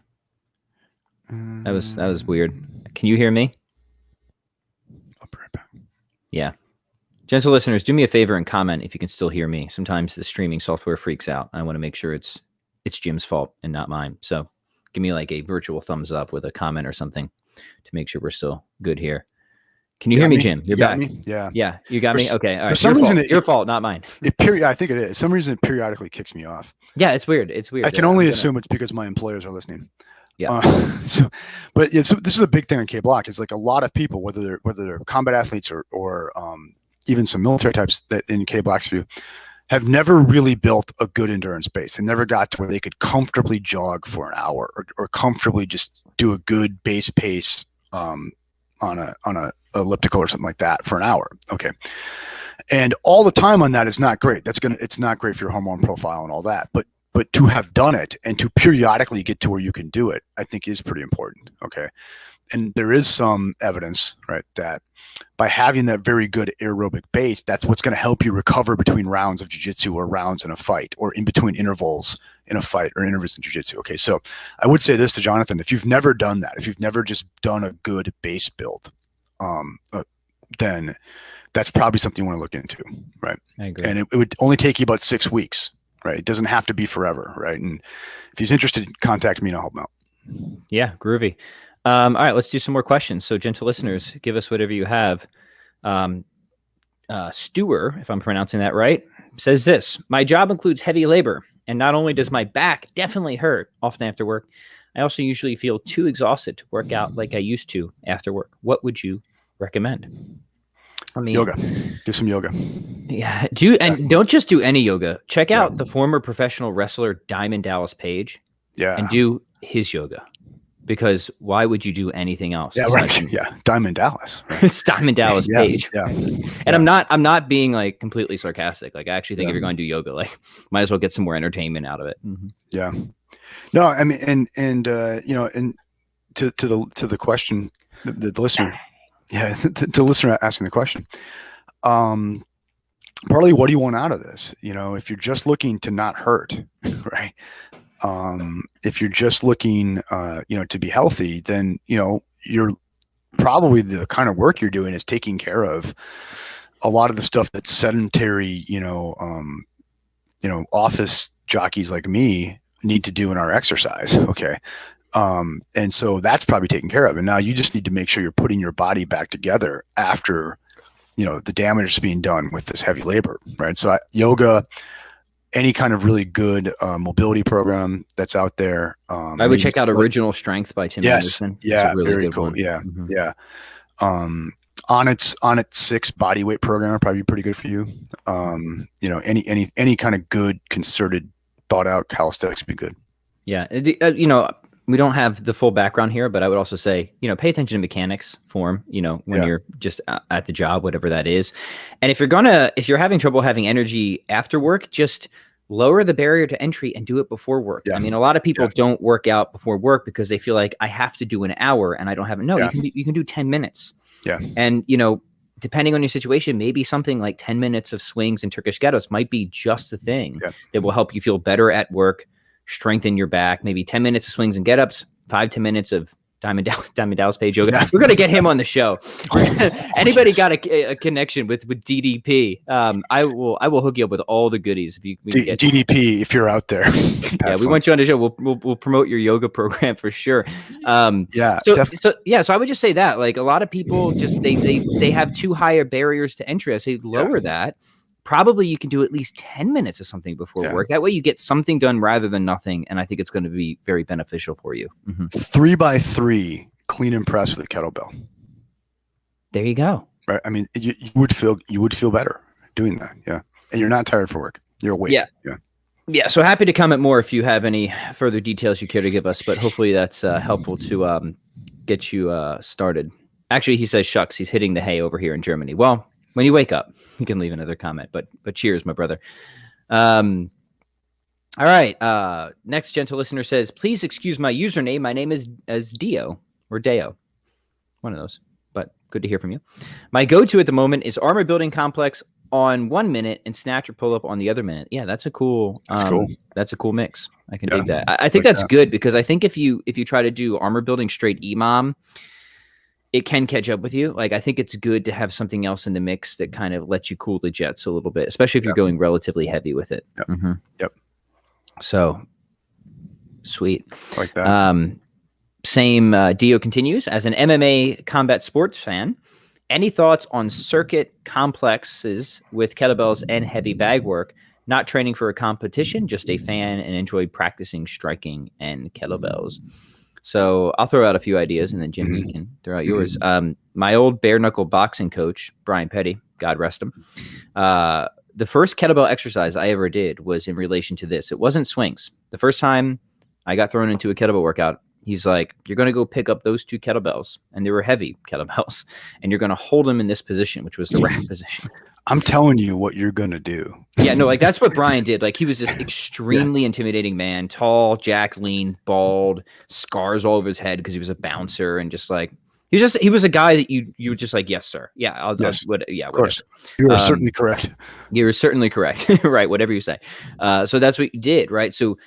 That was weird. Can you hear me? I'll be right back. Yeah. Gentle listeners, do me a favor and comment if you can still hear me. Sometimes the streaming software freaks out. I want to make sure it's Jim's fault and not mine. So give me like a virtual thumbs up with a comment or something to make sure we're still good here. Can you hear me, Jim? You're back. Me? Yeah. Yeah. You got me? Okay. All right. For some reason, your fault, not mine. I think it is. For some reason, it periodically kicks me off. Yeah, it's weird. It's weird. I can only assume it's because my employers are listening. Yeah. So this is a big thing on K Block. Is like a lot of people, whether they're combat athletes or even some military types that in K Block's view, have never really built a good endurance base. They never got to where they could comfortably jog for an hour or comfortably just do a good base pace on a elliptical or something like that for an hour. Okay. And all the time on that is not great. It's not great for your hormone profile and all that. But to have done it and to periodically get to where you can do it, I think is pretty important. Okay. And there is some evidence, right, that by having that very good aerobic base, that's what's going to help you recover between rounds of jiu-jitsu or rounds in a fight or in between intervals in a fight or intervals in jiu-jitsu. Okay. So I would say this to Jonathan, if you've never done that, if you've never just done a good base build, then that's probably something you want to look into. Right. I agree. And it would only take you about 6 weeks, right? It doesn't have to be forever. Right. And if he's interested, contact me and I'll help him out. Yeah. Groovy. All right, let's do some more questions. So, gentle listeners, give us whatever you have. Stewer, if I'm pronouncing that right, says this: my job includes heavy labor, and not only does my back definitely hurt often after work, I also usually feel too exhausted to work out like I used to after work. What would you recommend? I mean, yoga. Do some yoga. Yeah. Don't just do any yoga. Check out the former professional wrestler Diamond Dallas Page. Yeah. And do his yoga. Because why would you do anything else? Yeah, right. Yeah, Diamond Dallas. Right? It's Diamond Dallas Page. Yeah. And I'm not being like completely sarcastic. Like I actually think if you're going to do yoga, like might as well get some more entertainment out of it. Mm-hmm. Yeah. No, I mean, and to the question, the listener, the listener asking the question, partly what do you want out of this? If you're just looking to not hurt, right? If you're just looking, to be healthy, then, you're probably the kind of work you're doing is taking care of a lot of the stuff that sedentary, office jockeys like me need to do in our exercise. Okay. And so that's probably taken care of. And now you just need to make sure you're putting your body back together after, the damage is being done with this heavy labor. Right. So yoga, any kind of really good mobility program that's out there. I would check out Original Strength by Tim Anderson. Yeah, it's a really very good cool. one. Yeah, mm-hmm. Yeah. On its 6 body weight program would probably be pretty good for you. Any kind of good concerted, thought out calisthenics would be good. Yeah, we don't have the full background here, but I would also say, pay attention to mechanics form, when you're just at the job, whatever that is. And if you're having trouble having energy after work, just lower the barrier to entry and do it before work. Yeah. I mean, a lot of people don't work out before work because they feel like I have to do an hour and I don't have it. No, you can do 10 minutes. Yeah. And, depending on your situation, maybe something like 10 minutes of swings and Turkish get-ups might be just the thing that will help you feel better at work, strengthen your back. Maybe 10 minutes of swings and get-ups, 5-10 minutes of Diamond Dallas Page yoga. Yeah. We're going to get him on the show. Anybody got a connection with DDP? I will hook you up with all the goodies if you get DDP if you're out there. Yeah, we want you on the show. We'll promote your yoga program for sure. So I would just say that, like, a lot of people just they have too high barriers to entry. I say lower that. Probably you can do at least 10 minutes of something before work. That way you get something done rather than nothing. And I think it's going to be very beneficial for you. 3x3 clean and press with a kettlebell. There you go. Right. I mean, you would feel better doing that. Yeah. And you're not tired for work. You're awake. Yeah. So happy to comment more if you have any further details you care to give us, but hopefully that's helpful to get you started. Actually, he says, shucks, he's hitting the hay over here in Germany. Well, when you wake up, you can leave another comment, but cheers, my brother. All right. Next gentle listener says, please excuse my username. My name is Dio or Deo. One of those, but good to hear from you. My go-to at the moment is armor building complex on 1 minute and snatch or pull up on the other minute. Yeah, that's a cool. That's a cool mix. I can dig that. I think that's good because I think if you try to do armor building straight EMOM, it can catch up with you. Like, I think it's good to have something else in the mix that kind of lets you cool the jets a little bit, especially if you're going relatively heavy with it. So sweet. Like that. Same Dio continues. As an MMA combat sports fan, any thoughts on circuit complexes with kettlebells and heavy bag work? Not training for a competition, just a fan and enjoy practicing striking and kettlebells. So I'll throw out a few ideas, and then Jim, you can throw out yours. My old bare knuckle boxing coach, Brian Petty, God rest him. The first kettlebell exercise I ever did was in relation to this. It wasn't swings. The first time I got thrown into a kettlebell workout, he's like, you're going to go pick up those 2 kettlebells, and they were heavy kettlebells, and you're going to hold them in this position, which was the rack position. I'm telling you what you're going to do. Yeah, no, like that's what Brian did. Like, he was this extremely intimidating man, tall, jacked, lean, bald, scars all over his head because he was a bouncer, and just like, he was a guy that you were just like, yes, sir. Yeah, of course. You are certainly correct. You're certainly correct. Right. Whatever you say. So that's what you did. Right. So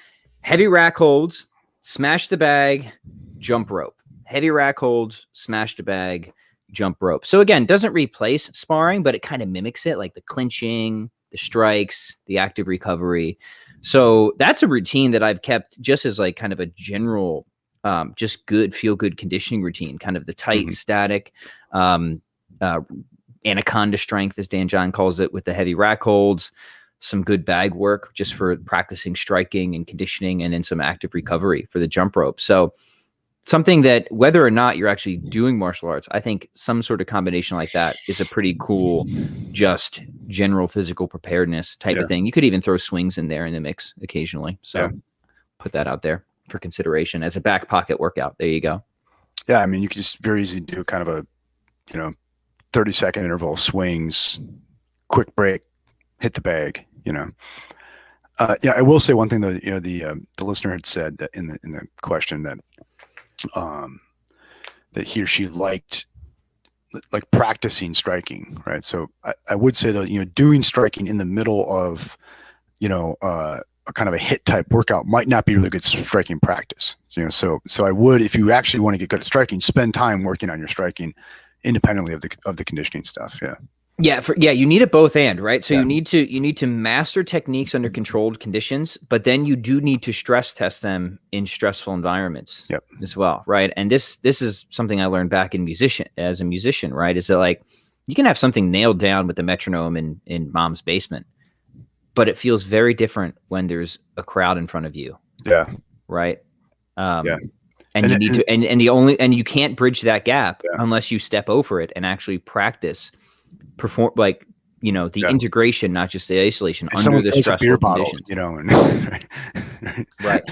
heavy rack holds, smash the bag, jump rope, heavy rack holds, smash the bag, jump rope. So again, doesn't replace sparring, but it kind of mimics it, like the clinching, the strikes, the active recovery. So that's a routine that I've kept just as like kind of a general, just good, feel good conditioning routine, kind of the tight, static, anaconda strength, as Dan John calls it, with the heavy rack holds, some good bag work just for practicing striking and conditioning, and then some active recovery for the jump rope. So something that, whether or not you're actually doing martial arts, I think some sort of combination like that is a pretty cool, just general physical preparedness type of thing. You could even throw swings in there in the mix occasionally. So put that out there for consideration as a back pocket workout. There you go. Yeah. I mean, you could just very easily do kind of a, 30-second interval swings, quick break, hit the bag, I will say one thing though, the listener had said that in the question that, that he or she liked like practicing striking, right? So I would say though, doing striking in the middle of, a kind of a hit type workout might not be really good striking practice. So I would, if you actually want to get good at striking, spend time working on your striking independently of the conditioning stuff. You need it both and, right? So you need to master techniques under controlled conditions, but then you do need to stress test them in stressful environments as well, right? And this is something I learned back as a musician, right? Is that like, you can have something nailed down with the metronome in mom's basement, but it feels very different when there's a crowd in front of you. Yeah. Right. And you can't bridge that gap unless you step over it and actually practice perform, like, the integration, not just the isolation, under the stressful conditions. Right.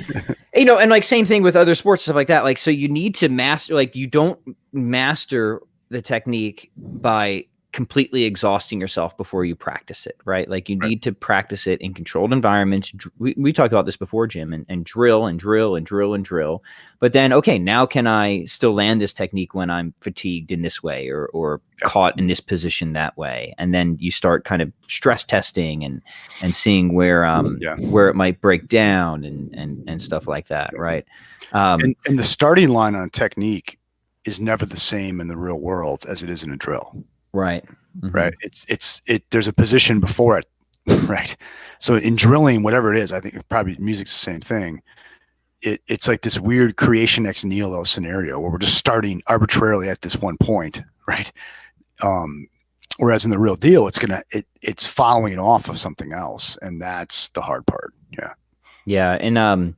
And like same thing with other sports, stuff like that. Like, so you need to master, like, you don't master the technique by completely exhausting yourself before you practice it, right? Like you need to practice it in controlled environments. We talked about this before, Jim, and drill and drill and drill and drill. But then, okay, now can I still land this technique when I'm fatigued in this way or caught in this position that way? And then you start kind of stress testing and seeing where it might break down and stuff like that, right? And the starting line on technique is never the same in the real world as it is in a drill. Right. Mm-hmm. Right. There's a position before it. Right. So in drilling, whatever it is, I think probably music's the same thing. It's like this weird creation ex nihilo scenario where we're just starting arbitrarily at this one point. Right. Whereas in the real deal, it's following off of something else. And that's the hard part. Yeah. Yeah. And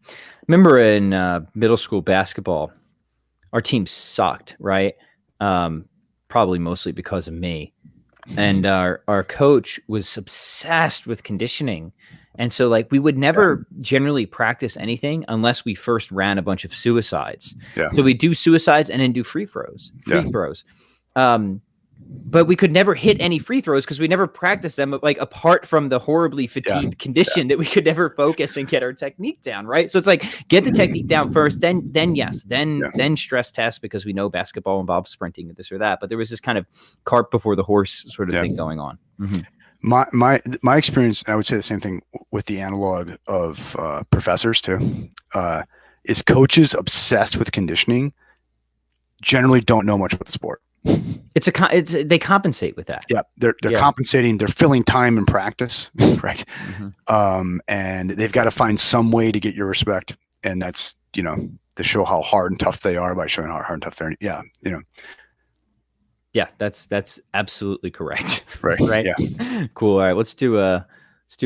remember in middle school basketball, our team sucked, right? Probably mostly because of me. And our coach was obsessed with conditioning. And so like we would never generally practice anything unless we first ran a bunch of suicides. Yeah. So we do suicides and then do free throws. But we could never hit any free throws because we never practiced them, like apart from the horribly fatigued condition that we could never focus and get our technique down. Right. So it's like, get the technique down first, then stress test, because we know basketball involves sprinting and this or that. But there was this kind of cart before the horse sort of thing going on. Mm-hmm. My experience, and I would say the same thing with the analog of professors too, is coaches obsessed with conditioning generally don't know much about the sport. They compensate with that. Yeah, they're compensating. They're filling time in practice, right? Mm-hmm. And they've got to find some way to get your respect, and that's to show how hard and tough they are by showing how hard and tough they're. Yeah, Yeah, that's absolutely correct. Right. Right. Yeah. Cool. All right, let's do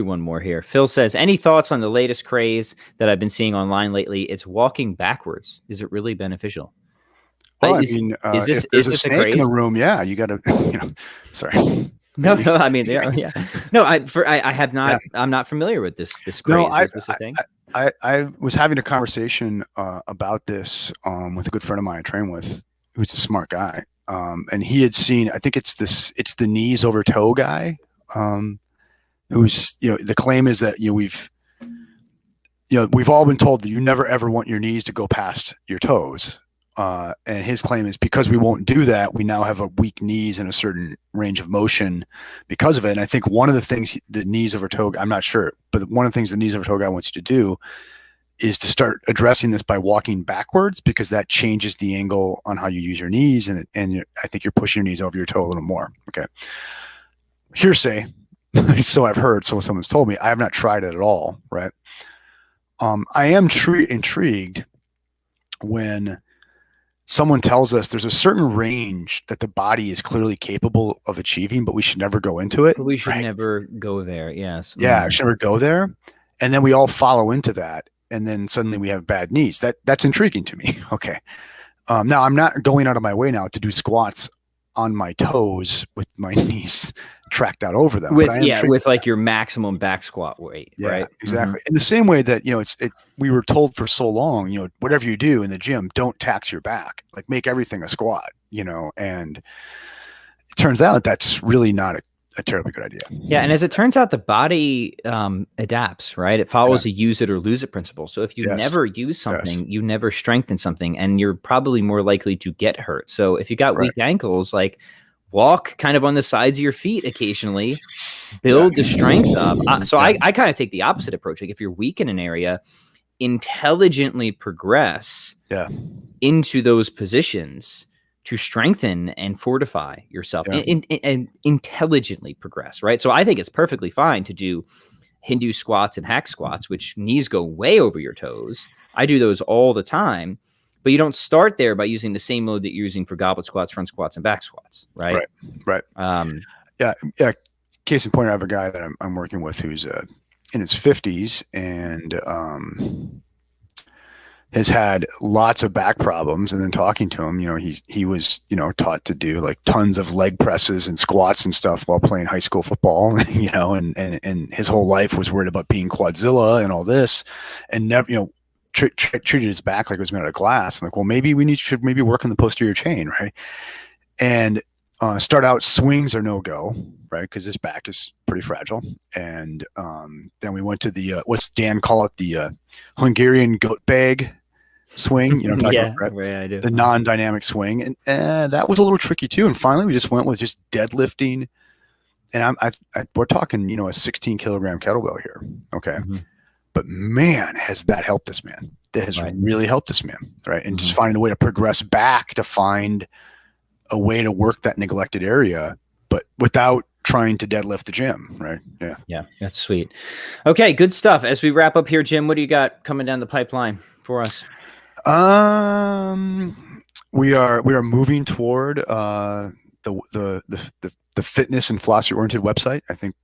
one more here. Phil says, any thoughts on the latest craze that I've been seeing online lately? It's walking backwards. Is it really beneficial? Well, is this a snake in the room? Yeah, you got to, sorry. No, I mean, yeah. No, I have not. I'm not familiar with this craze. No, is this a thing? I was having a conversation about this with a good friend of mine I train with, who's a smart guy, and he had seen. I think it's the knees over toe guy, who's the claim is that we've all been told that you never ever want your knees to go past your toes. And his claim is because we won't do that, we now have a weak knees and a certain range of motion because of it. And I think one of the things the knees over toe, I'm not sure, but one of the things the knees over toe guy wants you to do is to start addressing this by walking backwards, because that changes the angle on how you use your knees. And I think you're pushing your knees over your toe a little more. Okay. Hearsay. So I've heard, so someone's told me. I have not tried it at all. Right. I am intrigued when someone tells us there's a certain range that the body is clearly capable of achieving, but we should never go into it. We should never go there. Yes. Yeah. We should never go there. And then we all follow into that. And then suddenly we have bad knees. That's intriguing to me. Okay. Now I'm not going out of my way now to do squats on my toes with my knees tracked out over them. With like your maximum back squat weight. Yeah, right. Exactly. Mm-hmm. In the same way that, we were told for so long, whatever you do in the gym, don't tax your back, like make everything a squat, and it turns out that's really not a terribly good idea. Yeah. And as it turns out, the body adapts, right? It follows a use it or lose it principle. So if you never use something, you never strengthen something, and you're probably more likely to get hurt. So if you got weak ankles, like walk kind of on the sides of your feet occasionally, build the strength up. I kind of take the opposite approach. Like if you're weak in an area, intelligently progress into those positions to strengthen and fortify yourself and intelligently progress. Right. So I think it's perfectly fine to do Hindu squats and hack squats, which knees go way over your toes. I do those all the time, but you don't start there by using the same load that you're using for goblet squats, front squats, and back squats. Right. Right. Yeah. Case in point, I have a guy that I'm working with who's in his 50s and has had lots of back problems. And then talking to him, he was, taught to do like tons of leg presses and squats and stuff while playing high school football, and his whole life was worried about being quadzilla and all this, and never, treated his back like it was made out of glass. I'm like, well, maybe we should work on the posterior chain. Right. And Start out, swings are no go, right? Because his back is pretty fragile. And then we went to the what's Dan call it, the Hungarian goat bag swing. You know what I'm talking about, right? I do. The non-dynamic swing, and that was a little tricky too. And finally, we just went with just deadlifting. And we're talking, a 16 kilogram kettlebell here, okay? But man, has that helped us, man? That has really helped us, man, right? And just finding a way to progress back to find a way to work that neglected area, but without trying to deadlift the gym, right? Yeah, that's sweet. Okay, good stuff. As we wrap up here, Jim, what do you got coming down the pipeline for us? We are moving toward the fitness and philosophy oriented website. I think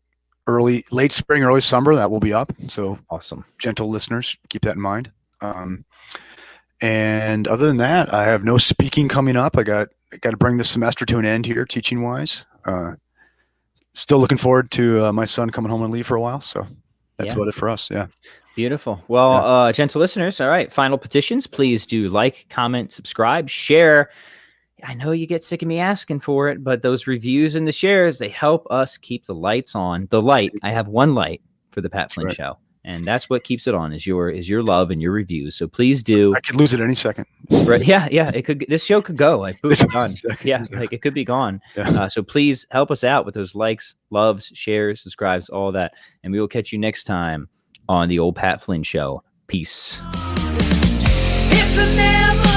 late spring, early summer, that will be up. So awesome. Gentle listeners, keep that in mind. And other than that, I have no speaking coming up. I got to bring this semester to an end here, teaching wise. Still looking forward to my son coming home and leave for a while. So that's about it for us. Yeah. Beautiful. Well, gentle listeners. All right. Final petitions. Please do like, comment, subscribe, share. I know you get sick of me asking for it, but those reviews and the shares, they help us keep the lights on. The light. I have one light for the Pat Flynn Show. And that's what keeps it on is your love and your reviews. So please do. I could lose it any second. Right? Yeah. It could. This show could go. Like, boom, gone. Yeah. Like it could be gone. Yeah. So please help us out with those likes, loves, shares, subscribes, all that. And we will catch you next time on the old Pat Flynn Show. Peace. It's a never